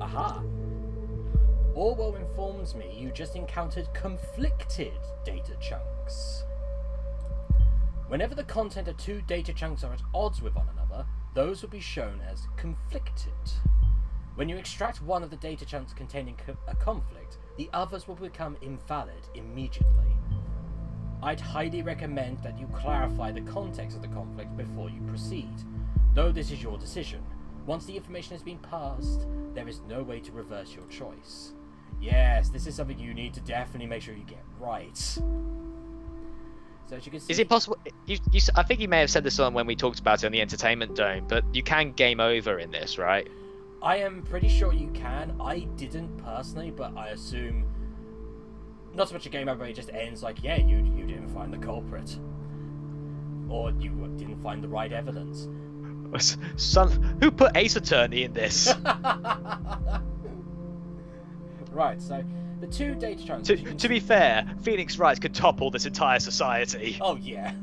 Aha! Orwell informs me you just encountered conflicted data chunks. Whenever the content of two data chunks are at odds with one another, those will be shown as conflicted. When you extract one of the data chunks containing a conflict, the others will become invalid immediately. I'd highly recommend that you clarify the context of the conflict before you proceed, though this is your decision. Once the information has been passed, there is no way to reverse your choice. Yes, this is something you need to definitely make sure you get right. So as you can see...
Is it possible... I think you may have said this on when we talked about it on the Entertainment Dome, but you can game over in this, right?
I am pretty sure you can. I didn't personally, but I assume... Not so much a game over, it just ends like, yeah, you didn't find the culprit. Or you didn't find the right evidence.
Son, who put Ace Attorney in this?
Right, so the two data chunks...
To be fair, Phoenix Wright could topple this entire society.
Oh, yeah.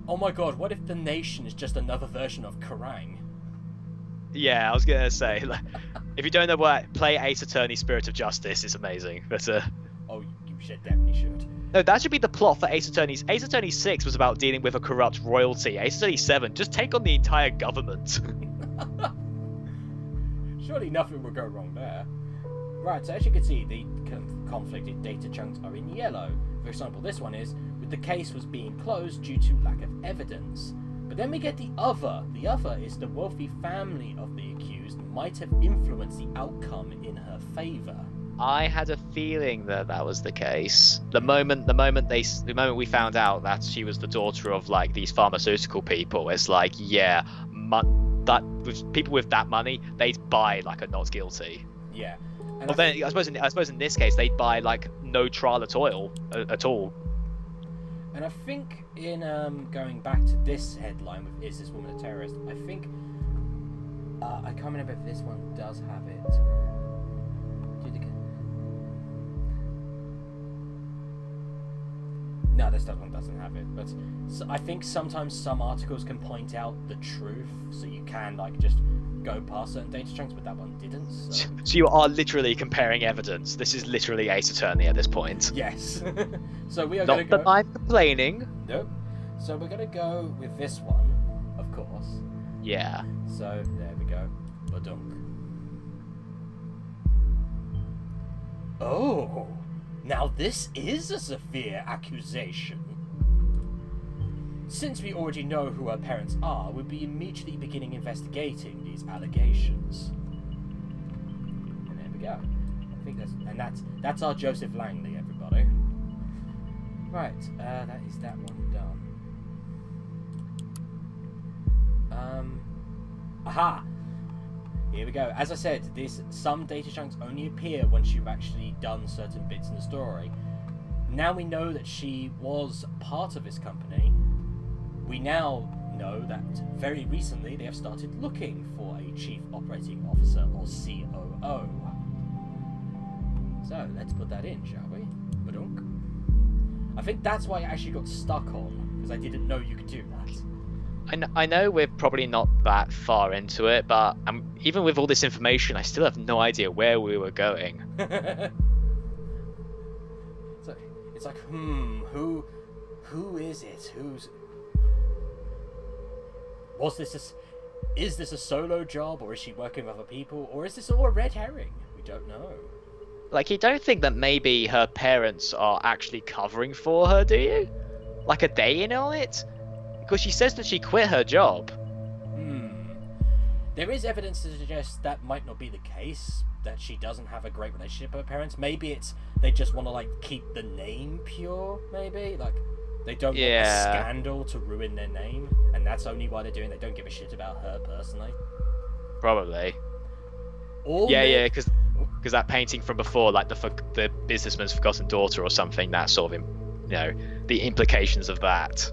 Oh my god, what if the nation is just another version of Kerrang?
Yeah, I was gonna say, like, if you don't know what, play Ace Attorney Spirit of Justice, it's amazing. But
oh, you definitely should.
No, that should be the plot for Ace Attorney. Ace Attorney 6 was about dealing with a corrupt royalty. Ace Attorney 7, just take on the entire government.
Surely nothing will go wrong there. Right, so as you can see, the conflicted data chunks are in yellow. For example, this one is, with the case was being closed due to lack of evidence. But then we get the other. The other is the wealthy family of the accused might have influenced the outcome in her favour.
I had a feeling that that was the case. The moment we found out that she was the daughter of like these pharmaceutical people, it's like, yeah, that with people with that money, they'd buy like a not guilty.
Yeah.
Well, then I suppose in this case they'd buy like no trial at all.
And I think in going back to this headline with "Is this woman a terrorist?" I think I can't remember if this one does have it. No, this one doesn't have it. But I think sometimes some articles can point out the truth, so you can like just go past certain data chunks, but that one didn't.
So you are literally comparing evidence. This is literally Ace Attorney at this point.
Yes. So we are
going to go... Not that I'm complaining.
Nope. So we're going to go with this one, of course.
Yeah.
So there we go. Badunk. Oh, now this is a severe accusation. Since we already know who her parents are, we'll be immediately beginning investigating these allegations. And there we go. I think that's our Joseph Langley, everybody. Right, that is that one done. Aha! Here we go. As I said, some data chunks only appear once you've actually done certain bits in the story. Now we know that she was part of this company. We now know that very recently they have started looking for a Chief Operating Officer or COO. So let's put that in, shall we? Badunk. I think that's why I actually got stuck on, because I didn't know you could do that.
I know we're probably not that far into it, but even with all this information, I still have no idea where we were going.
So it's like, who is it? Is this a solo job, or is she working with other people, or is this all a red herring? We don't know.
Like, you don't think that maybe her parents are actually covering for her, do you? Like, are they in on it? Because she says that she quit her job.
There is evidence to suggest that might not be the case, that she doesn't have a great relationship with her parents. Maybe it's they just want to, like, keep the name pure, maybe? Like, they don't want a scandal to ruin their name, and that's only why they're doing it. They don't give a shit about her personally.
Probably. Because that painting from before, like the businessman's forgotten daughter or something, that sort of, the implications of that.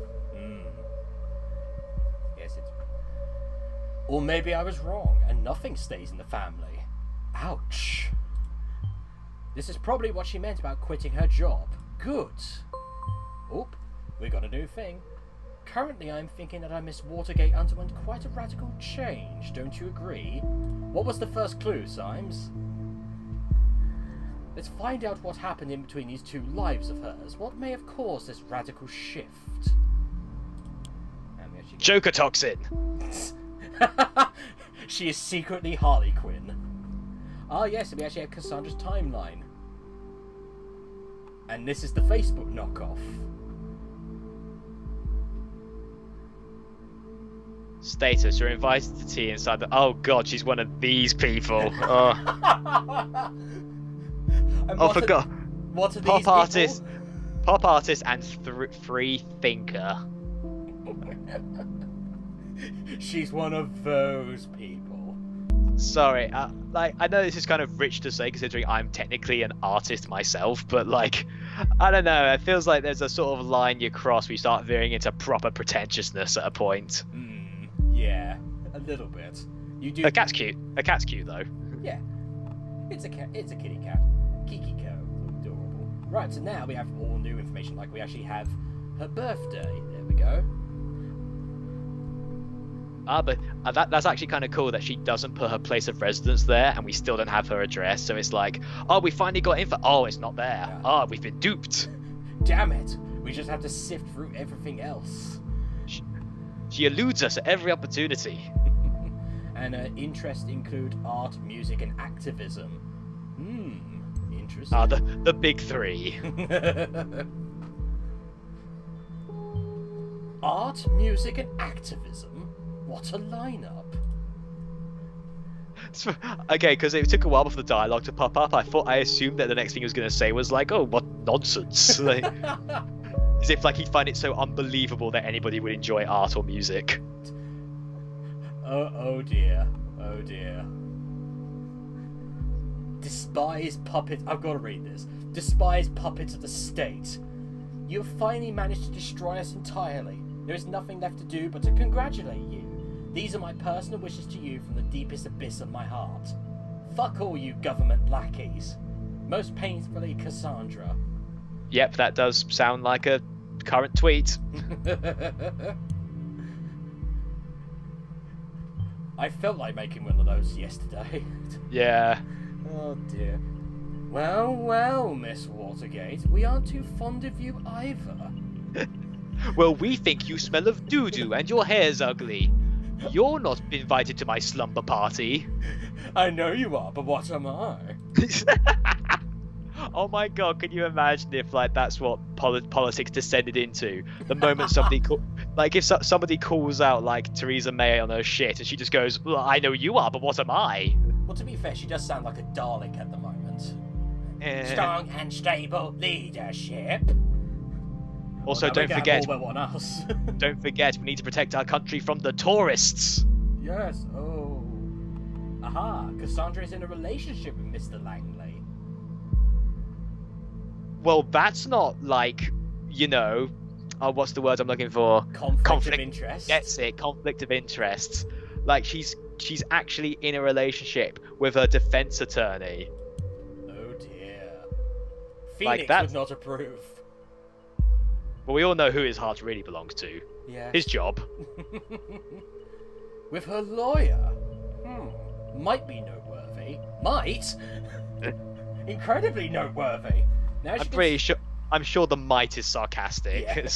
Yes, or maybe I was wrong, and nothing stays in the family. Ouch. This is probably what she meant about quitting her job. Good. Oop, we got a new thing. Currently, I'm thinking that Miss Watergate underwent quite a radical change, don't you agree? What was the first clue, Symes? Let's find out what happened in between these two lives of hers. What may have caused this radical shift?
Joker toxin!
She is secretly Harley Quinn. Ah yes, we actually have Cassandra's timeline. And this is the Facebook knockoff.
Status, you're invited to tea inside the... Oh god, she's one of these people. Oh, forgot.
What are these people?
Pop artist and free thinker.
She's one of those people.
Sorry, I know this is kind of rich to say considering I'm technically an artist myself, but like, I don't know, it feels like there's a sort of line you cross where you start veering into proper pretentiousness at a point.
Yeah, a little bit. You do.
A cat's cute. A cat's cute though.
Yeah, it's a cat. It's a kitty cat. Kiki Co. Adorable. Right, so now we have all new information. Like we actually have her birthday. There we go.
But that's actually kind of cool that she doesn't put her place of residence there, and we still don't have her address. So it's like, oh, we finally got info. Oh, it's not there.
Yeah.
Oh, we've been duped.
Damn it! We just have to sift through everything else.
She eludes us at every opportunity.
And her interests include art, music, and activism. Interesting.
The big three.
Art, music, and activism? What a lineup.
Okay, because it took a while for the dialogue to pop up. I assumed that the next thing he was going to say was like, "Oh, what nonsense!" Like, as if like he'd find it so unbelievable that anybody would enjoy art or music.
Oh dear. Oh dear. Despised puppet. I've got to read this. Despised puppet of the state. You have finally managed to destroy us entirely. There is nothing left to do but to congratulate you. These are my personal wishes to you from the deepest abyss of my heart. Fuck all you government lackeys. Most painfully, Cassandra.
Yep, that does sound like a current tweet.
I felt like making one of those yesterday.
Yeah.
Oh dear. Well, well, Miss Watergate, we aren't too fond of you either.
Well, we think you smell of doo-doo and your hair's ugly. You're not invited to my slumber party.
I know you are, but what am I?
Oh my god, can you imagine if like that's what politics descended into? The moment somebody if somebody calls out like Theresa May on her shit and she just goes, well, I know you are, but what am I?
Well, to be fair, she does sound like a Dalek at the moment. Strong and stable leadership.
Also, don't forget, don't forget, we need to protect our country from the tourists.
Yes. Oh. Aha. Cassandra is in a relationship with Mr. Langley.
Well, that's not like, what's the word I'm looking for?
Conflict of interest.
That's it. Conflict of interests. Like she's actually in a relationship with her defense attorney.
Oh dear. Phoenix would not approve.
Well, we all know who his heart really belongs to.
Yeah.
His job.
With her lawyer. Might be noteworthy. Might? Incredibly noteworthy. Now
I'm sure the might is sarcastic.
Yeah.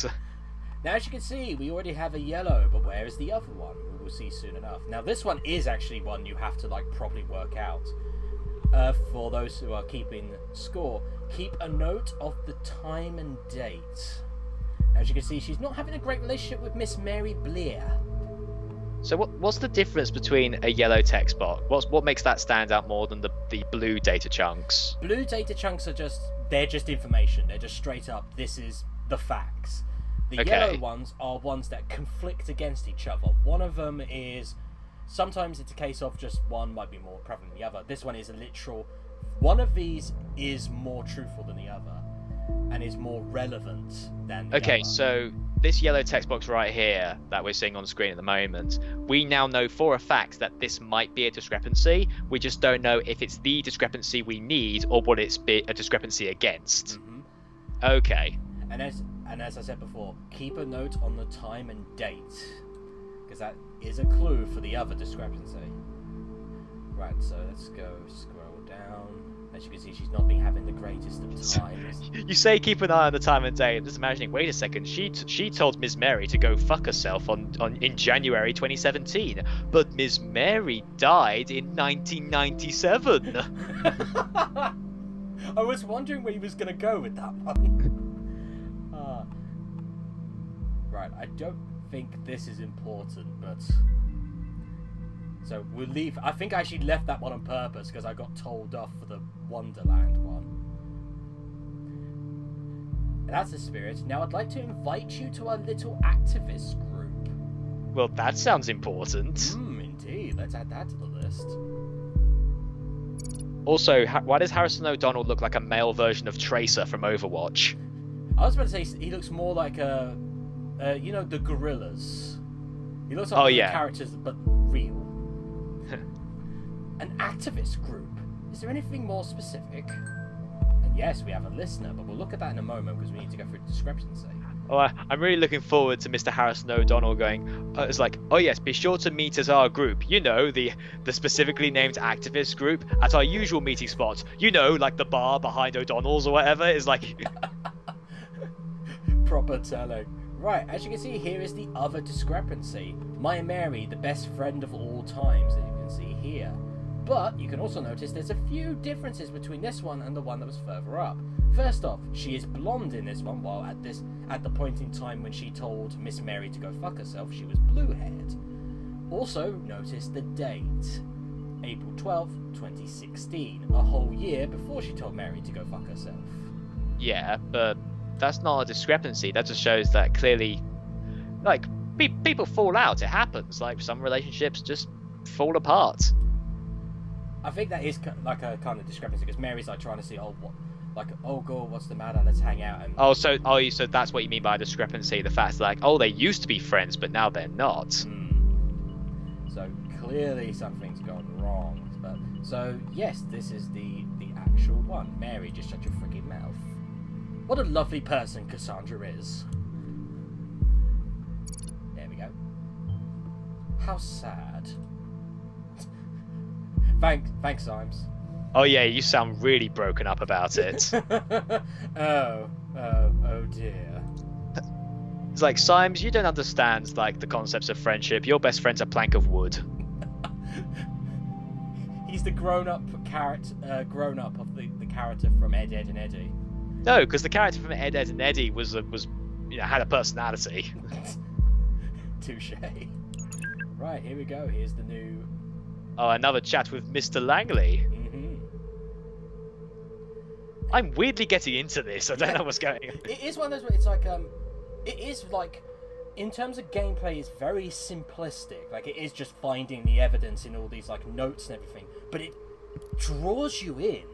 Now, as you can see, we already have a yellow, but where is the other one? We will see soon enough. Now, this one is actually one you have to properly work out. For those who are keeping score, keep a note of the time and date. As you can see, she's not having a great relationship with Miss Mary Blair.
So what's the difference between a yellow text box? What makes that stand out more than the blue data chunks?
Blue data chunks are just information. They're just straight up, this is the facts. The yellow ones are ones that conflict against each other. One of them is, sometimes it's a case of just one might be more prevalent than the other. This one is a literal, one of these is more truthful than the other and is more relevant than the other.
So this yellow text box right here that we're seeing on the screen at the moment, we now know for a fact that this might be a discrepancy. We just don't know if it's the discrepancy we need or what it's a discrepancy against.
Mm-hmm.
Okay.
And as I said before, keep a note on the time and date, because that is a clue for the other discrepancy. Right, so let's go scroll down. As you can see, she's not been having the greatest of times.
You say keep an eye on the time and date. I'm just imagining, wait a second, she told Ms. Mary to go fuck herself in January 2017, but Ms. Mary died in 1997.
I was wondering where he was going to go with that one. Right, I don't think this is important, but... So we'll leave... I think I actually left that one on purpose because I got told off for the Wonderland one. And that's the spirit. Now I'd like to invite you to our little activist group.
Well, that sounds important.
Indeed. Let's add that to the list.
Also, why does Harrison O'Donnell look like a male version of Tracer from Overwatch?
I was about to say he looks more like the gorillas. He looks like the characters, but real. An activist group. Is there anything more specific? And yes, we have a listener, but we'll look at that in a moment because we need to go through the discrepancy.
Oh, I'm really looking forward to Mr. Harrison O'Donnell going, it's like, oh yes, be sure to meet at our group. You know, the specifically named activist group at our usual meeting spot. You know, like the bar behind O'Donnell's or whatever. Is like...
Proper telling. Right, as you can see, here is the other discrepancy. My Mary, the best friend of all times, as you can see here. But you can also notice there's a few differences between this one and the one that was further up. First off, she is blonde in this one, while at the point in time when she told Miss Mary to go fuck herself, she was blue-haired. Also, notice the date. April 12th, 2016. A whole year before she told Mary to go fuck herself.
Yeah, but that's not a discrepancy. That just shows that clearly, like, people fall out. It happens. Like, some relationships just fall apart.
I think that is like a kind of discrepancy, because Mary's like trying to see, oh God, what's the matter? Let's hang out. And
So that's what you mean by discrepancy. The fact that, like, oh, they used to be friends, but now they're not.
So clearly something's gone wrong. So yes, this is the actual one. Mary, just shut your freaking mouth. What a lovely person Cassandra is. There we go. How sad. Thanks, Symes.
Oh yeah, you sound really broken up about it.
oh dear.
It's like, Symes, you don't understand, like, the concepts of friendship. Your best friend's a plank of wood.
He's the grown-up character of the character from Ed, Edd and Eddy.
No, because the character from Ed, Edd and Eddy was had a personality.
Touche. Right, here we go. Here's the new.
Oh, another chat with Mr. Langley. I'm weirdly getting into this. I don't know what's going on.
It is one of those. It's like it is like, in terms of gameplay, it's very simplistic. Like, it is just finding the evidence in all these like notes and everything, but it draws you in.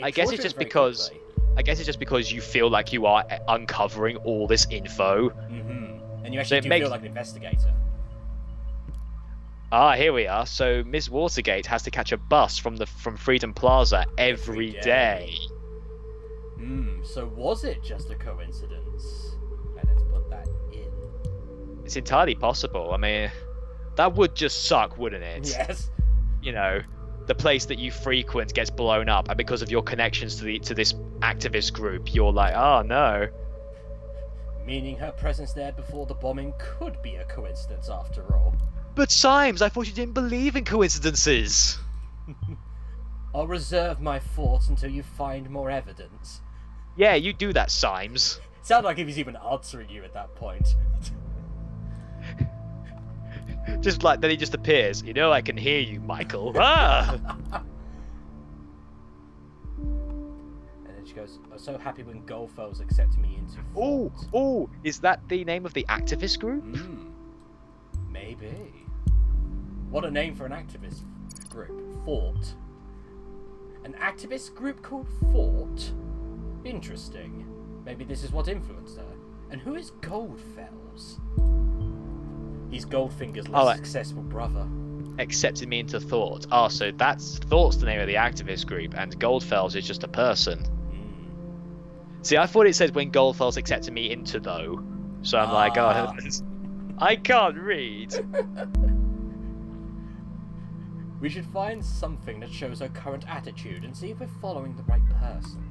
I guess it's just because you feel like you are uncovering all this info.
And you actually feel like an investigator.
Ah, here we are. So Miss Watergate has to catch a bus from Freedom Plaza every day.
So was it just a coincidence? Let's put that in.
It's entirely possible. I mean, that would just suck, wouldn't it?
Yes.
You know, the place that you frequent gets blown up, and because of your connections to this activist group, you're like, oh no.
Meaning her presence there before the bombing could be a coincidence after all.
But Symes, I thought you didn't believe in coincidences.
I'll reserve my thoughts until you find more evidence.
Yeah, you do that, Symes.
Sound like he was even answering you at that point.
Just like, then he just appears. You know, I can hear you, Michael. Ah!
And then she goes, I'm so happy when Goldfells accepted me into Fort.
Oh, is that the name of the activist group?
Maybe. What a name for an activist group. Fort. An activist group called Fort? Interesting. Maybe this is what influenced her. And who is Goldfells? He's Goldfinger's less successful brother.
Accepted me into Thought. Oh, so Thought's the name of the activist group, and Goldfells is just a person. See, I thought it said when Goldfells accepted me into, though. So I'm like, oh, I can't read.
We should find something that shows her current attitude and see if we're following the right person.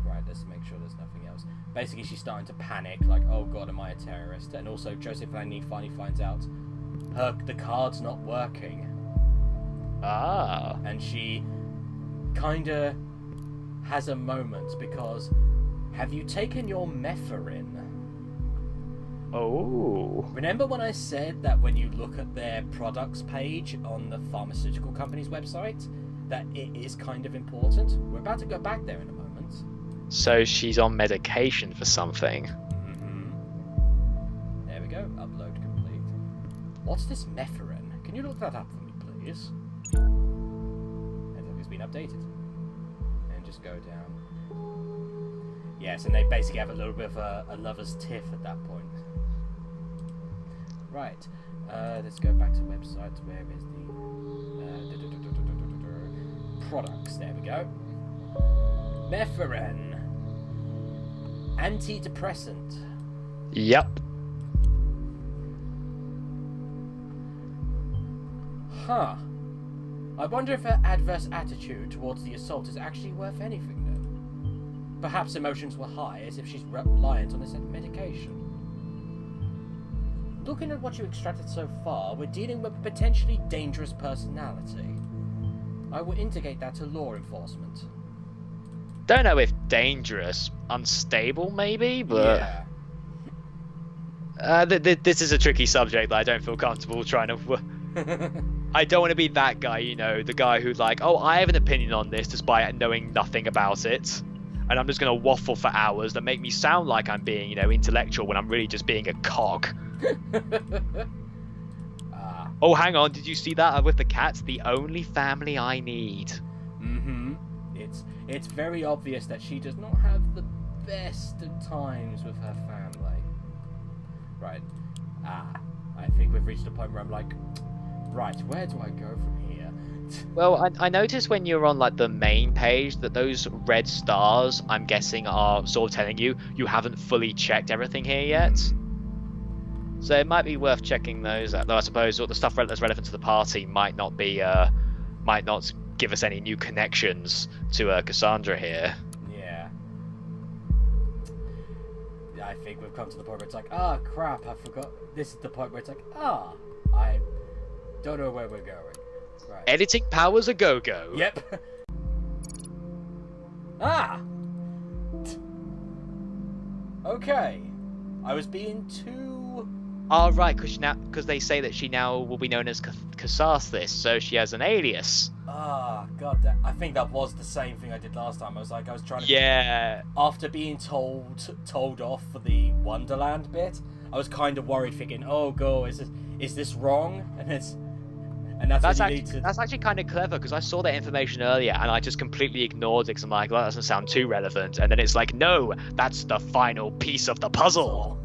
Right, let's make sure there's nothing else. Basically, she's starting to panic, like, oh god, am I a terrorist? And also, Joseph Langley finally finds out the card's not working. And she kinda has a moment, because have you taken your mepherin?
Oh.
Remember when I said that when you look at their products page on the pharmaceutical company's website, that it is kind of important? We're about to go back there in a moment.
So she's on medication for something.
There we go. Upload complete. What's this mepherin? Can you look that up for me, please? It's been updated. And just go down. Yes, and they basically have a little bit of a lover's tiff at that point. Right, let's go back to websites. Where is the products? There we go. Mepherin, antidepressant.
Yep.
Huh. I wonder if her adverse attitude towards the assault is actually worth anything, though. Perhaps emotions were high, as if she's reliant on this medication. looking at what you extracted so far, we're dealing with a potentially dangerous personality. I will indicate that to law enforcement.
Don't know if dangerous, unstable maybe, but this is a tricky subject that I don't feel comfortable trying to. I don't want to be that guy, you know, the guy who's like, oh, I have an opinion on this despite knowing nothing about it, and I'm just gonna waffle for hours that make me sound like I'm being, you know, intellectual when I'm really just being a cog. Oh, hang on, did you see that with the cats? The only family I need.
Mm-hmm. It's very obvious that she does not have the best of times with her family. Right. I think we've reached a point where I'm like, right, where do I go from here?
Well, I noticed when you're on like the main page that those red stars, I'm guessing, are sort of telling you haven't fully checked everything here yet. So it might be worth checking those out. Though I suppose all the stuff that's relevant to the party might not give us any new connections to Cassandra here.
Yeah. I think we've come to the point where it's like, ah, crap, I forgot. This is the point where it's like, I don't know where we're going. Right.
Editing powers a go-go.
Yep. Okay. I was being too...
Oh, right, because they say that she now will be known as Cassathis, so she has an alias.
God, I think that was the same thing I did last time. I was trying to...
Yeah.
After being told off for the Wonderland bit, I was kind of worried, thinking, oh, go, is this wrong? And that's
actually kind of clever, because I saw that information earlier and I just completely ignored it because I'm like, well, that doesn't sound too relevant. And then it's like, no, that's the final piece of the puzzle.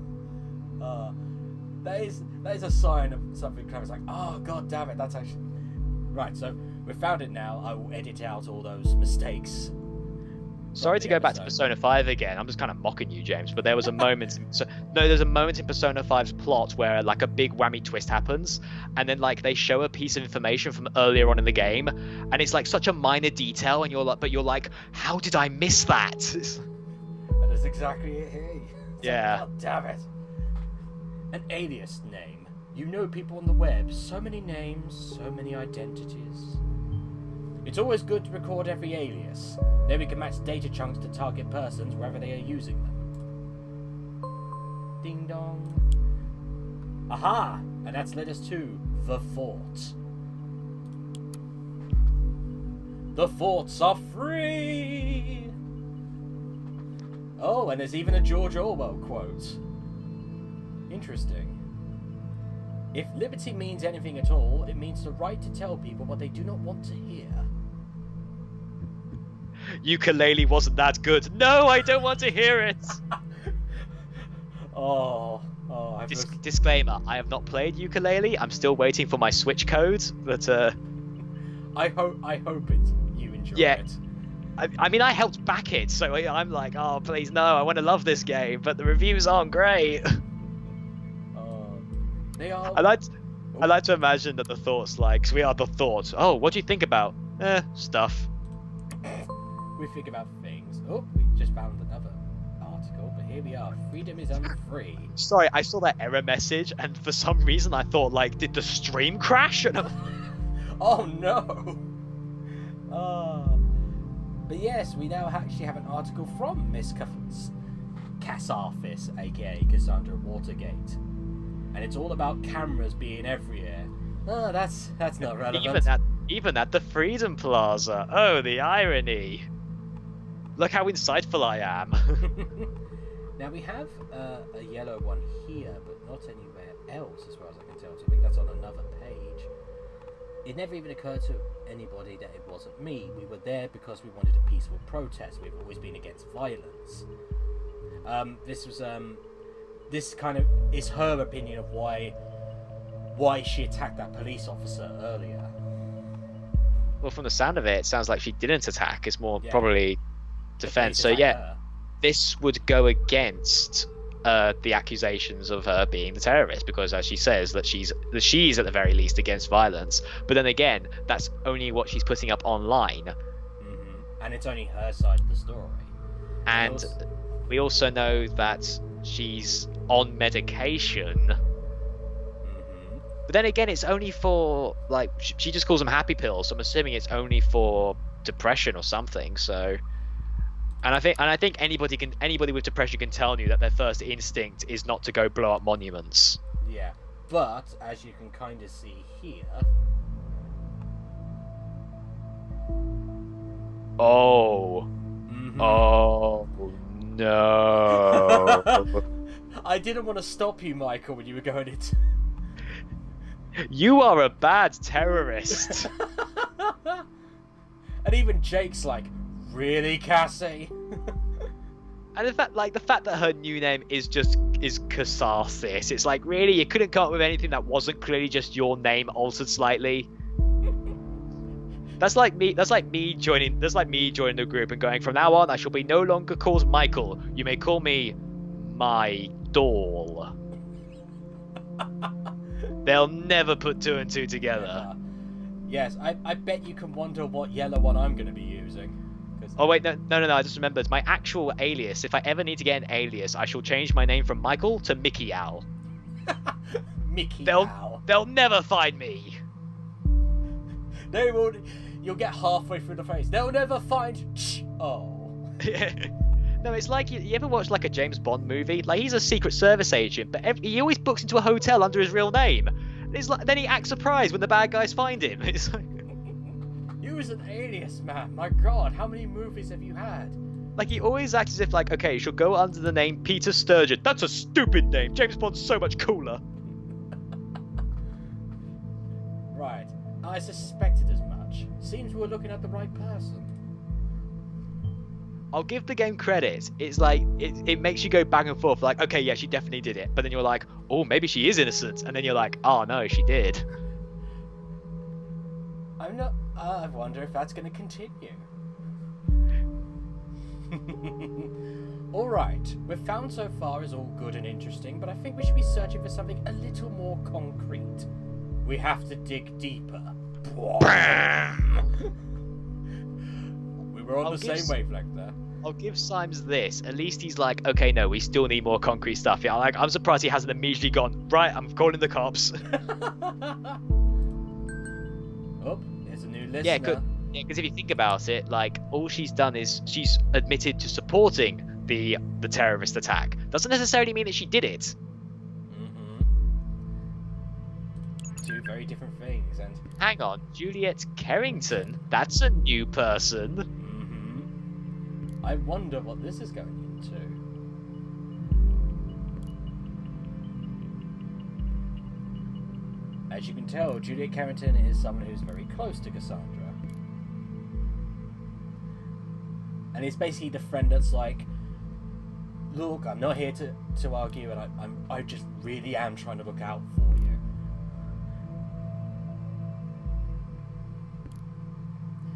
That is a sign of something clever. It's like, oh, god damn it, that's actually... Right, so we've found it now. I will edit out all those mistakes.
Sorry to go back to Persona 5 again. I'm just kind of mocking you, James, but there was a moment... there's a moment in Persona 5's plot where, like, a big whammy twist happens, and then, like, they show a piece of information from earlier on in the game, and it's, like, such a minor detail, and you're like, how did I miss that?
That is exactly it here.
Yeah.
God damn it. An alias name. You know people on the web. So many names, so many identities. It's always good to record every alias. Then we can match data chunks to target persons wherever they are using them. Ding dong. Aha! And that's led us to the fort. The forts are free! Oh, and there's even a George Orwell quote. Interesting. If liberty means anything at all, it means the right to tell people what they do not want to hear.
Ukulele wasn't that good. No, I don't want to hear it. Disclaimer, I have not played ukulele. I'm still waiting for my Switch code, but
I hope you enjoy it.
I mean, I helped back it, so I'm like, oh, please, no, I want to love this game, but the reviews aren't great.
They are...
I like to imagine that the thoughts, like, 'cause we are the thoughts. Oh, what do you think about? Stuff.
We think about things. Oh, we just found another article, but here we are. Freedom is unfree.
Sorry, I saw that error message, and for some reason I thought, like, did the stream crash?
Oh no! But yes, we now actually have an article from Miss Cassathis, aka Cassandra Watergate, and it's all about cameras being everywhere. Oh, that's not relevant.
Even at the Freedom Plaza. Oh, the irony! Look how insightful I am.
Now we have a yellow one here, but not anywhere else, as far as I can tell. So I think that's on another page. It never even occurred to anybody that it wasn't me. We were there because we wanted a peaceful protest. We've always been against violence. This kind of is her opinion of why she attacked that police officer earlier.
Well, from the sound of it, it sounds like she didn't attack. It's more probably defense. So this would go against the accusations of her being the terrorist, because as she says that she's at the very least against violence, but then again that's only what she's putting up online.
And it's only her side of the story.
And we also know that she's on medication. But then again, it's only for like she just calls them happy pills. So I'm assuming it's only for depression or something. So, and I think anybody with depression can tell you that their first instinct is not to go blow up monuments.
Yeah, but as you can kind of see here.
Oh.
Mm-hmm.
Oh no.
I didn't want to stop you, Michael, when you were going into.
You are a bad terrorist.
And even Jake's like, really, Cassie?
And the fact that her new name is Catharsis. It's like, really, you couldn't come up with anything that wasn't clearly just your name altered slightly. That's like me joining the group and going, from now on I shall be no longer called Michael. You may call me my doll. They'll never put two and two together.
Yes, I bet you can wonder what yellow one I'm going to be using.
Oh wait, no, I just remembered. My actual alias, if I ever need to get an alias, I shall change my name from Michael to Mickey Owl.
Mickey Owl.
They'll never find me.
They won't. You'll get halfway through the phrase. They'll never find. Oh.
No, it's like you ever watch like a James Bond movie? Like he's a Secret Service agent, but he always books into a hotel under his real name. It's like then he acts surprised when the bad guys find him. It's like.
Use an alias, man. My God, how many movies have you had?
Like he always acts as if like, okay, you should go under the name Peter Sturgeon. That's a stupid name. James Bond's so much cooler.
Right. I suspected as much. Seems we were looking at the right person.
I'll give the game credit. It's like it makes you go back and forth. Like, okay, yeah, she definitely did it. But then you're like, oh, maybe she is innocent. And then you're like, oh no, she did.
I'm not. I wonder if that's going to continue. Alright, we've found so far is all good and interesting, but I think we should be searching for something a little more concrete. We have to dig deeper. We were on the same wavelength there.
I'll give Symes this. At least he's like, okay, no, we still need more concrete stuff. Yeah, like I'm surprised he hasn't immediately gone, right, I'm calling the cops.
Oh, there's a new listener.
Yeah, because if you think about it, like all she's done is she's admitted to supporting the terrorist attack. Doesn't necessarily mean that she did it.
Mm-hmm. Two very different things, and
hang on, Juliet Carrington? That's a new person.
Mm-hmm. I wonder what this is going into. As you can tell, Juliet Carrington is someone who's very close to Cassandra. And it's basically the friend that's like, look, I'm not here to argue, and I just really am trying to look out for you.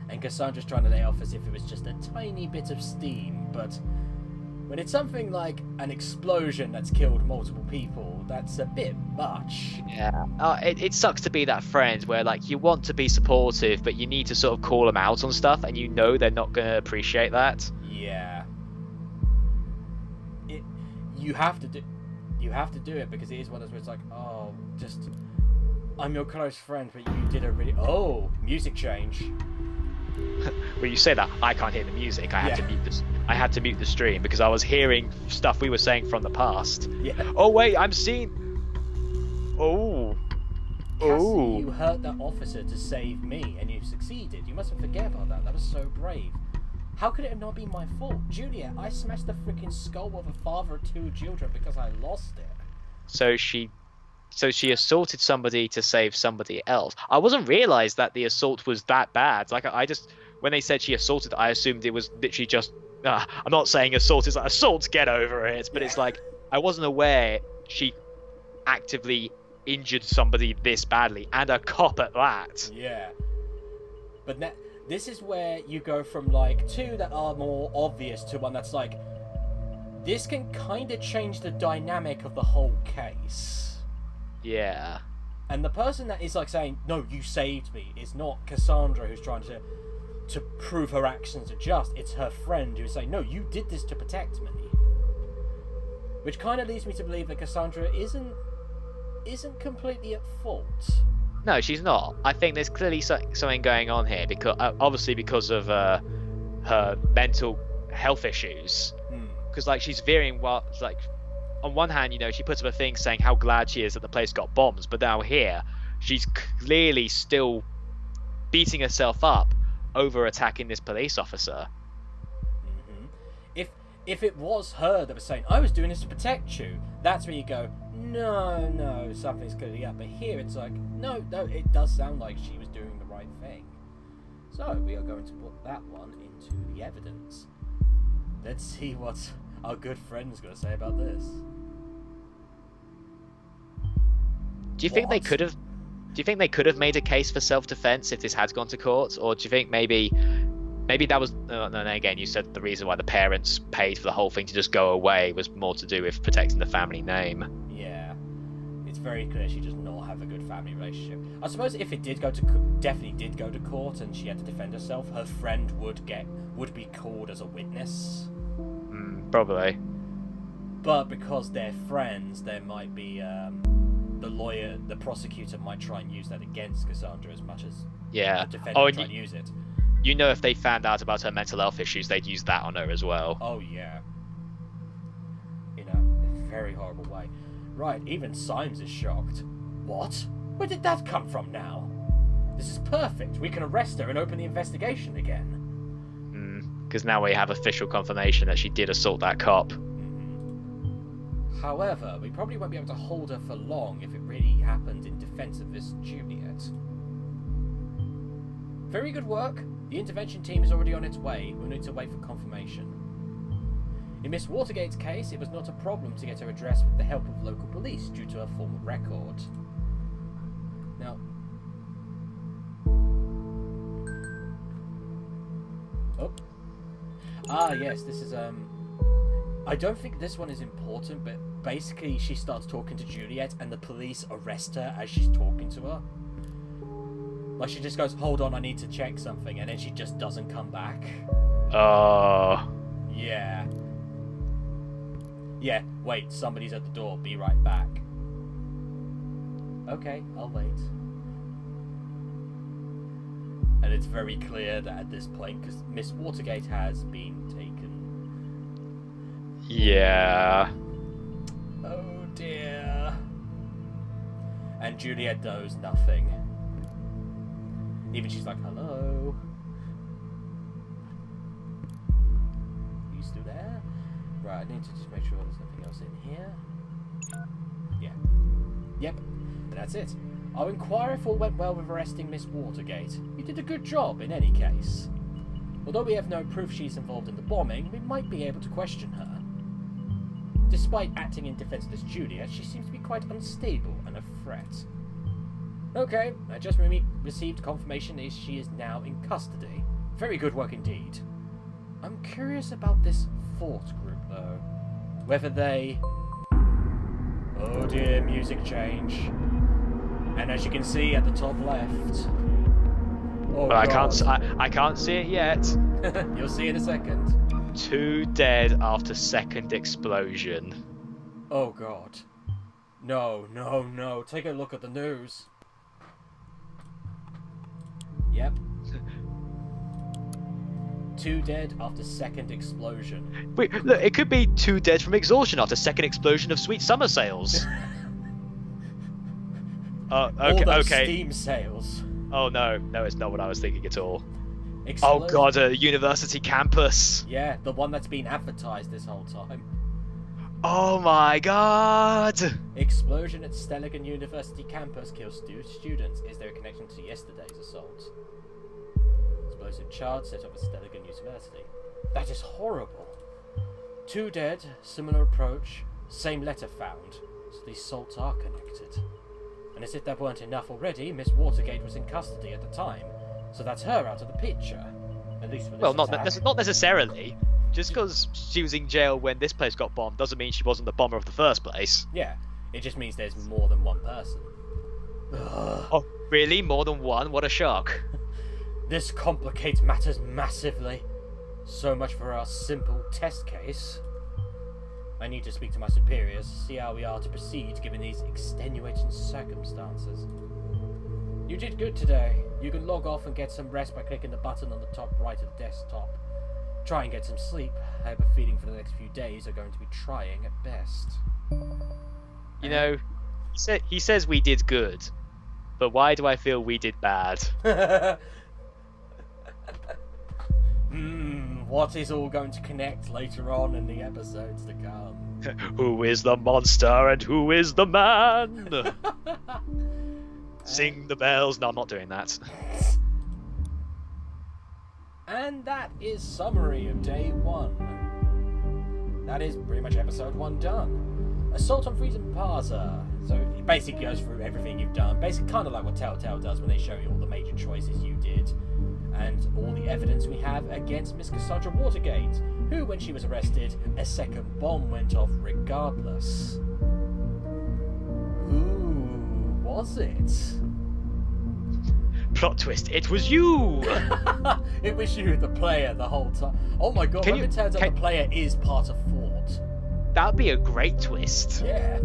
And Cassandra's trying to lay off as if it was just a tiny bit of steam, but when it's something like an explosion that's killed multiple people, that's a bit much.
Yeah, it sucks to be that friend where like you want to be supportive, but you need to sort of call them out on stuff, and you know they're not going to appreciate that.
Yeah. You have to do it because it is one of those where it's like, oh, just I'm your close friend, but you did a really music change.
Well, you say that I can't hear the music. I had to mute this. I had to mute the stream because I was hearing stuff we were saying from the past.
Yeah.
Oh wait, I'm seeing. Oh.
Cassie, you hurt that officer to save me, and you succeeded. You mustn't forget about that. That was so brave. How could it have not been my fault? Juliet, I smashed the freaking skull of a father of two children because I lost it.
So she assaulted somebody to save somebody else. I wasn't realized that the assault was that bad. Like I just, when they said she assaulted, I assumed it was literally just. I'm not saying assault is like assault, get over it, but it's like I wasn't aware she actively injured somebody this badly, and a cop at that.
Yeah. But this is where you go from like two that are more obvious to one that's like, this can kind of change the dynamic of the whole case.
Yeah.
And the person that is like saying, no, you saved me, is not Cassandra who's trying to prove her actions are just. It's her friend who's saying, no, you did this to protect me. Which kind of leads me to believe that Cassandra isn't isn't completely at fault.
No, she's not. I think there's clearly something going on here because obviously because of her mental health issues. Because like she's veering like on one hand, she puts up a thing saying how glad she is that the place got bombed, but now here she's clearly still beating herself up over attacking this police officer.
If it was her that was saying, I was doing this to protect you, that's where you go, no, something's clearly up. But here it's like, no, it does sound like she was doing the right thing. So we are going to put that one into the evidence. Let's see what our good friend's going to say about this.
Do you think they could have? Do you think they could have made a case for self-defense if this had gone to court, or do you think maybe that was? No, again, you said the reason why the parents paid for the whole thing to just go away was more to do with protecting the family name.
Yeah, it's very clear she does not have a good family relationship. I suppose if it definitely did go to court and she had to defend herself, her friend would be called as a witness.
Probably.
But because they're friends, there might be the prosecutor might try and use that against Cassandra as much as the defendant try and use it.
If they found out about her mental health issues, they'd use that on her as well.
Oh yeah. In a very horrible way. Right, even Symes is shocked. What? Where did that come from now? This is perfect. We can arrest her and open the investigation again.
Because now we have official confirmation that she did assault that cop.
However, we probably won't be able to hold her for long if it really happened in defense of this Juliet. Very good work. The intervention team is already on its way. We'll need to wait for confirmation. In Miss Watergate's case, it was not a problem to get her addressed with the help of local police due to her former record. Now... Oh. Ah, yes, this is, I don't think this one is important, but basically she starts talking to Juliet and the police arrest her as she's talking to her. Like, she just goes, hold on, I need to check something, and then she just doesn't come back. Yeah. Yeah, wait, somebody's at the door, be right back. Okay, I'll wait. And it's very clear that at this point, because Miss Watergate has been taken.
Yeah.
Oh dear. And Juliet knows nothing. Even she's like, hello? Are you still there? Right, I need to just make sure there's nothing else in here. Yeah. Yep. And that's it. I'll inquire if all went well with arresting Miss Watergate. You did a good job in any case. Although we have no proof she's involved in the bombing, we might be able to question her. Despite acting in defense of this Juliet, she seems to be quite unstable and a threat. Okay, I just received confirmation that she is now in custody. Very good work indeed. I'm curious about this fourth group, though. Whether they... Oh dear, music change. And as you can see at the top left... Oh,
well, I can't see it yet.
You'll see in a second.
2 dead after second explosion.
Oh god. No. Take a look at the news. Yep. 2 dead after second explosion.
Wait, look, it could be 2 dead from exhaustion after second explosion of sweet summer sales.
Okay. All those Steam sales.
Oh no, it's not what I was thinking at all. Oh god, a university campus.
Yeah, the one that's been advertised this whole time.
Oh my god!
Explosion at Stelligan University campus kills 2 students. Is there a connection to yesterday's assault? Explosive charge set off at Stelligan University. That is horrible. 2 dead, similar approach, same letter found. So these assaults are connected. And as if that weren't enough already, Miss Watergate was in custody at the time. So that's her out of the picture. At least for this attack.
Not necessarily. Just because she was in jail when this place got bombed doesn't mean she wasn't the bomber of the first place.
Yeah, it just means there's more than one person. Ugh.
Oh, really? More than one? What a shock.
This complicates matters massively. So much for our simple test case. I need to speak to my superiors to see how we are to proceed given these extenuating circumstances. You did good today. You can log off and get some rest by clicking the button on the top right of the desktop. Try and get some sleep. I have a feeling for the next few days are going to be trying at best.
You know, he says we did good, but why do I feel we did bad?
What is all going to connect later on in the episodes to come?
Who is the monster and who is the man? Sing the bells. No, I'm not doing that.
And that is summary of day 1. That is pretty much episode 1 done. Assault on Freedom Plaza. So it basically goes through everything you've done. Basically kind of like what Telltale does when they show you all the major choices you did. And all the evidence we have against Miss Cassandra Watergate, who, when she was arrested, a second bomb went off regardless. Who was it?
Plot twist, it was you!
It was you, the player, the whole time. Oh my god, it turns out the player is part of Ford.
That'd be a great twist.
Yeah.